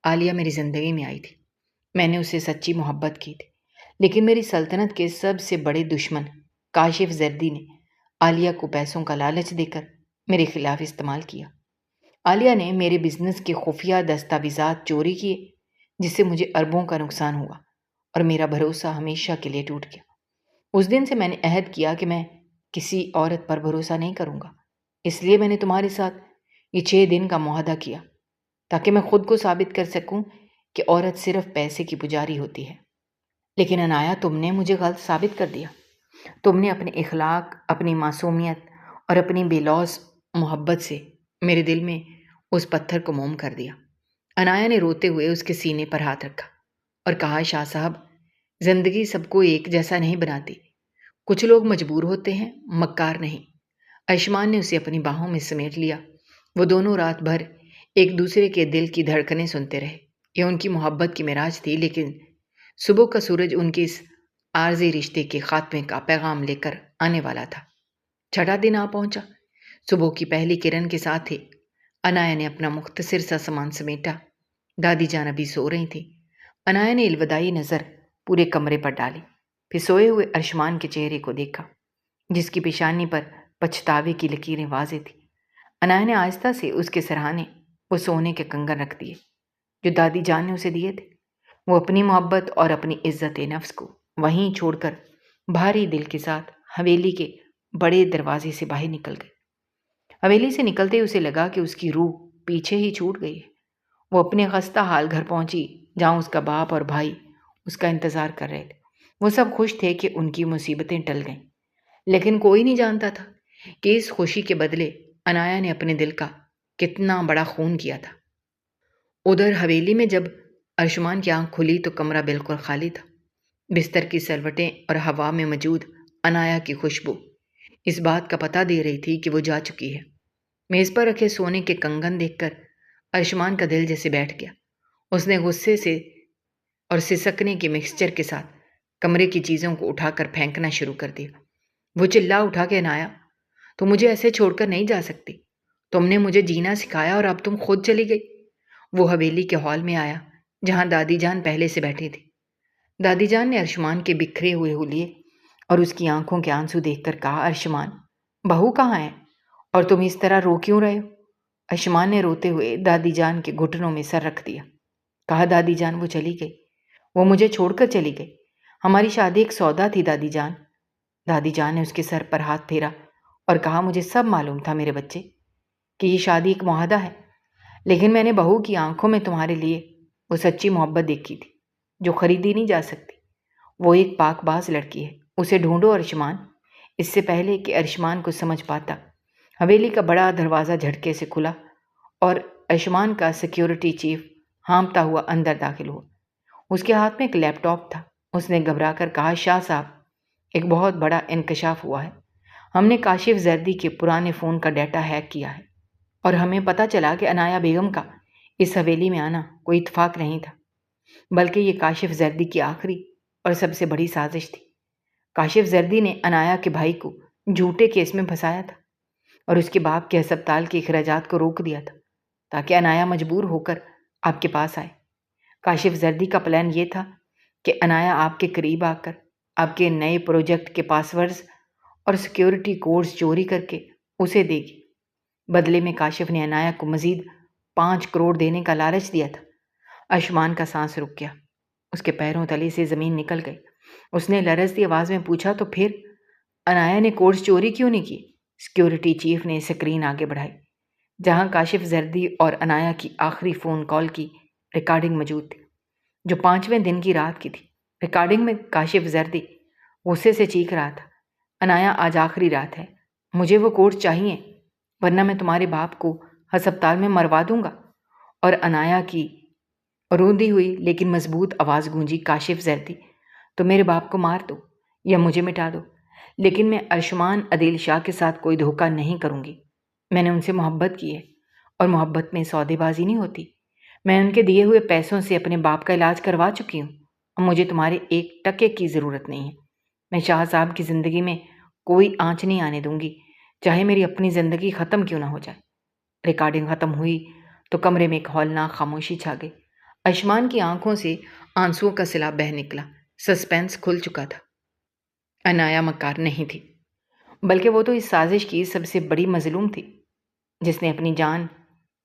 عالیہ میری زندگی میں آئی تھی۔ میں نے اسے سچی محبت کی تھی، لیکن میری سلطنت کے سب سے بڑے دشمن کاشف زردی نے عالیہ کو پیسوں کا لالچ دے کر میرے خلاف استعمال کیا۔ عالیہ نے میرے بزنس کے خفیہ دستاویزات چوری کیے، جس سے مجھے اربوں کا نقصان ہوا اور میرا بھروسہ ہمیشہ کے لیے ٹوٹ گیا۔ اس دن سے میں نے عہد کیا کہ میں کسی عورت پر بھروسہ نہیں کروں گا، اس لیے میں نے تمہارے ساتھ یہ 6 دن کا معاہدہ کیا تاکہ میں خود کو ثابت کر سکوں کہ عورت صرف پیسے کی پجاری ہوتی ہے۔ لیکن عنایا، تم نے مجھے غلط ثابت کر دیا۔ تم نے اپنے اخلاق، اپنی معصومیت اور اپنی بے لوث محبت سے میرے دل میں اس پتھر کو موم کر دیا۔ عنایا نے روتے ہوئے اس کے سینے پر ہاتھ رکھا اور کہا، شاہ صاحب، زندگی سب کو ایک جیسا نہیں بناتی، کچھ لوگ مجبور ہوتے ہیں، مکار نہیں۔ آیوشمان نے اسے اپنی باہوں میں سمیٹ لیا۔ وہ دونوں رات بھر ایک دوسرے کے دل کی دھڑکنیں سنتے رہے۔ یہ ان کی محبت کی معراج تھی، لیکن صبح کا سورج ان کے اس عارضی رشتے کے خاتمے کا پیغام لے کر آنے والا تھا۔ چھٹا دن آ پہنچا۔ صبح کی پہلی کرن کے ساتھ ہی عنایا نے اپنا مختصر سا سامان سمیٹا۔ دادی جان ابھی سو رہی تھی۔ عنایا نے الوداعی نظر پورے کمرے پر ڈالی، پھر سوئے ہوئے آیوشمان کے چہرے کو دیکھا جس کی پیشانی پر پچھتاوے کی لکیریں واضح تھیں۔ عنایا نے آہستہ سے اس کے سرہانے وہ سونے کے کنگن رکھ دیے جو دادی جان نے اسے دیے تھے۔ وہ اپنی محبت اور اپنی عزت نفس کو وہیں چھوڑ کر بھاری دل کے ساتھ حویلی کے بڑے دروازے سے باہر نکل گئے۔ حویلی سے نکلتے اسے لگا کہ اس کی روح پیچھے ہی چھوٹ گئی ہے۔ وہ اپنے خستہ حال گھر پہنچی جہاں اس کا باپ اور بھائی اس کا انتظار کر رہے تھے۔ وہ سب خوش تھے کہ ان کی مصیبتیں ٹل گئیں، لیکن کوئی نہیں جانتا تھا کہ اس خوشی کے بدلے انایا نے اپنے دل کا کتنا بڑا خون کیا تھا۔ ادھر حویلی میں جب ارشمان کی آنکھ کھلی تو کمرہ بالکل خالی تھا۔ بستر کی سلوٹیں اور ہوا میں موجود انایا کی خوشبو اس بات کا پتہ دے رہی تھی کہ وہ جا چکی ہے۔ میز پر رکھے سونے کے کنگن دیکھ کر ارشمان کا دل جیسے بیٹھ گیا۔ اس نے غصے سے اور سسکنے کے مکسچر کے ساتھ کمرے کی چیزوں کو اٹھا کر پھینکنا شروع کر دیا۔ وہ چلا اٹھا کہ انایا، تو مجھے ایسے چھوڑ کر نہیں جا سکتی۔ تم نے مجھے جینا سکھایا اور اب تم خود چلی گئی۔ وہ حویلی کے ہال میں آیا جہاں دادی جان پہلے سے بیٹھی تھی۔ دادی جان نے ارشمان کے بکھرے ہوئے حلیے اور اس کی آنکھوں کے آنسو دیکھ کر کہا، ارشمان، بہو کہاں ہے اور تم اس طرح رو کیوں رہے ہو؟ ارشمان نے روتے ہوئے دادی جان کے گھٹنوں میں سر رکھ دیا۔ کہا، دادی جان وہ چلی گئی، وہ مجھے چھوڑ کر چلی گئی۔ ہماری شادی ایک سودا تھی دادی جان۔ دادی جان نے اس کے سر پر ہاتھ پھیرا اور کہا، مجھے سب معلوم تھا میرے بچے کہ یہ شادی ایک معاہدہ ہے، لیکن میں نے بہو کی آنکھوں میں تمہارے لیے وہ سچی محبت دیکھی تھی جو خریدی نہیں جا سکتی۔ وہ ایک پاک باز لڑکی ہے، اسے ڈھونڈو ارشمان۔ اس سے پہلے کہ ارشمان کو سمجھ پاتا، حویلی کا بڑا دروازہ جھٹکے سے کھلا اور ارشمان کا سیکیورٹی چیف ہانپتا ہوا اندر داخل ہوا۔ اس کے ہاتھ میں ایک لیپ ٹاپ تھا۔ اس نے گھبرا کر کہا، شاہ صاحب، ایک بہت بڑا انکشاف ہوا ہے۔ ہم نے کاشف زردی کے پرانے فون کا ڈیٹا ہیک کیا ہے اور ہمیں پتہ چلا کہ انایا بیگم کا اس حویلی میں آنا کوئی اتفاق نہیں تھا، بلکہ یہ کاشف زردی کی آخری اور سب سے بڑی سازش تھی۔ کاشف زردی نے انایا کے بھائی کو جھوٹے کیس میں پھنسایا تھا اور اس کے باپ کے ہسپتال کے اخراجات کو روک دیا تھا تاکہ انایا مجبور ہو کر آپ کے پاس آئے۔ کاشف زردی کا پلان یہ تھا کہ انایا آپ کے قریب آ کر آپ کے نئے پروجیکٹ کے پاسورڈز اور سیکیورٹی کوڈز چوری کر کے اسے دے گی۔ بدلے میں کاشف نے انایا کو مزید 5 کروڑ دینے کا لالچ دیا تھا۔ ارشمان کا سانس رک گیا، اس کے پیروں تلے سے زمین نکل گئی۔ اس نے لرزتی آواز میں پوچھا، تو پھر انایا نے کوڈز چوری کیوں نہیں کی؟ سیکیورٹی چیف نے سکرین آگے بڑھائی جہاں کاشف زردی اور انایا کی آخری فون کال کی ریکارڈنگ موجود تھی، جو 5ویں دن کی رات کی تھی۔ ریکارڈنگ میں کاشف زردی غصے سے چیخ رہا تھا، انایا آج آخری رات ہے، مجھے وہ کوڈ چاہیے ورنہ میں تمہارے باپ کو ہسپتال میں مروا دوں گا۔ اور انایا کی روندی ہوئی لیکن مضبوط آواز گونجی، کاشف زردی، تو میرے باپ کو مار دو یا مجھے مٹا دو، لیکن میں ارشمان عدیل شاہ کے ساتھ کوئی دھوکہ نہیں کروں گی۔ میں نے ان سے محبت کی ہے اور محبت میں سودے بازی نہیں ہوتی۔ میں ان کے دیے ہوئے پیسوں سے اپنے باپ کا علاج کروا چکی ہوں اور مجھے تمہارے ایک ٹکے کی ضرورت نہیں ہے۔ میں شاہ صاحب کی زندگی میں کوئی آنچ نہیں آنے دوں گی، چاہے میری اپنی زندگی ختم کیوں نہ ہو جائے۔ ریکارڈنگ ختم ہوئی تو کمرے میں ایک ہولناک خاموشی چھا گئی۔ ارشمان کی آنکھوں سے آنسوؤں کا سیلاب بہہ نکلا۔ سسپینس کھل چکا تھا۔ انایا مکار نہیں تھی، بلکہ وہ تو اس سازش کی سب سے بڑی مظلوم تھی، جس نے اپنی جان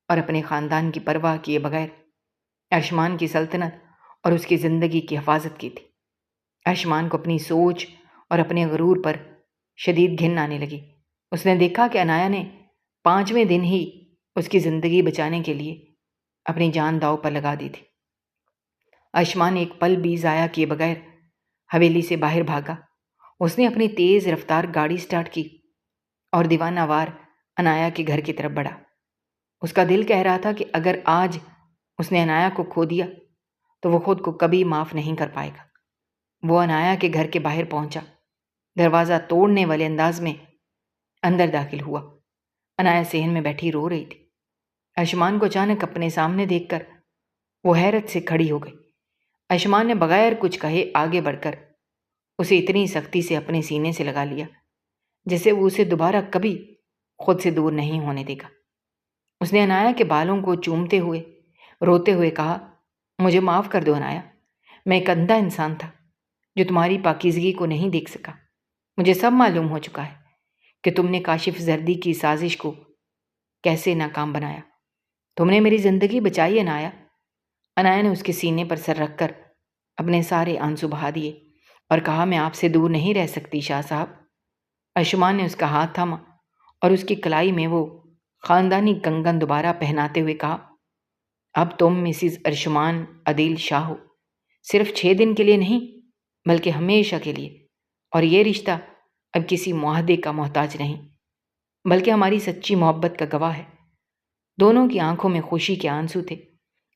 اور اپنے خاندان کی پرواہ کیے بغیر ارشمان کی سلطنت اور اس کی زندگی کی حفاظت کی تھی۔ ارشمان کو اپنی سوچ اور اپنے غرور پر شدید گھن آنے لگی۔ اس نے دیکھا کہ انایا نے 5ویں دن ہی اس کی زندگی بچانے کے لیے اپنی جان داؤ پر لگا دی تھی۔ ارشمان ایک پل بھی ضائع کیے بغیر حویلی سے باہر بھاگا۔ اس نے اپنی تیز رفتار گاڑی سٹارٹ کی اور دیوانہ وار انایا کے گھر کی طرف بڑھا۔ اس کا دل کہہ رہا تھا کہ اگر آج اس نے انایا کو کھو دیا تو وہ خود کو کبھی معاف نہیں کر پائے گا۔ وہ انایا کے گھر کے باہر پہنچا، دروازہ توڑنے والے انداز میں اندر داخل ہوا۔ انایا صحن میں بیٹھی رو رہی تھی۔ ارشمان کو اچانک اپنے سامنے دیکھ کر وہ حیرت سے کھڑی ہو گئی۔ ارشمان نے بغیر کچھ کہے آگے بڑھ کر اسے اتنی سختی سے اپنے سینے سے لگا لیا جیسے وہ اسے دوبارہ کبھی خود سے دور نہیں ہونے دے گا۔ اس نے انایا کے بالوں کو چومتے ہوئے روتے ہوئے کہا، مجھے معاف کر دو انایا، میں ایک اندھا انسان تھا جو تمہاری پاکیزگی کو نہیں دیکھ سکا۔ مجھے سب معلوم ہو چکا ہے کہ تم نے کاشف زردی کی سازش کو کیسے ناکام بنایا۔ تم نے میری زندگی بچائی انایا۔ انایا نے اس کے سینے پر سر رکھ کر اپنے سارے آنسو بہا دیے اور کہا، میں آپ سے دور نہیں رہ سکتی شاہ صاحب۔ ارشمان نے اس کا ہاتھ تھاما اور اس کی کلائی میں وہ خاندانی کنگن دوبارہ پہناتے ہوئے کہا، اب تم مسز ارشمان عدیل شاہ ہو، صرف 6 دن کے لیے نہیں بلکہ ہمیشہ کے لیے، اور یہ رشتہ اب کسی معاہدے کا محتاج نہیں بلکہ ہماری سچی محبت کا گواہ ہے۔ دونوں کی آنکھوں میں خوشی کے آنسو تھے،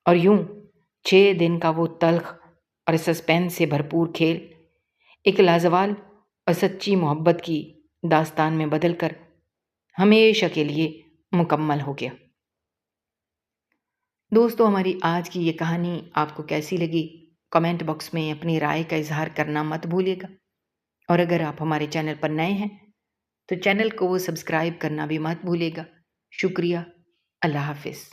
اور یوں 6 دن کا وہ تلخ اور سسپینس سے بھرپور کھیل ایک لازوال اور سچی محبت کی داستان میں بدل کر ہمیشہ کے لیے مکمل ہو گیا۔ دوستو، ہماری آج کی یہ کہانی آپ کو کیسی لگی؟ کمنٹ باکس میں اپنی رائے کا اظہار کرنا مت بھولیے گا، اور اگر آپ ہمارے چینل پر نئے ہیں تو چینل کو سبسکرائب کرنا بھی مت بھولیے گا۔ شکریہ۔ اللہ حافظ۔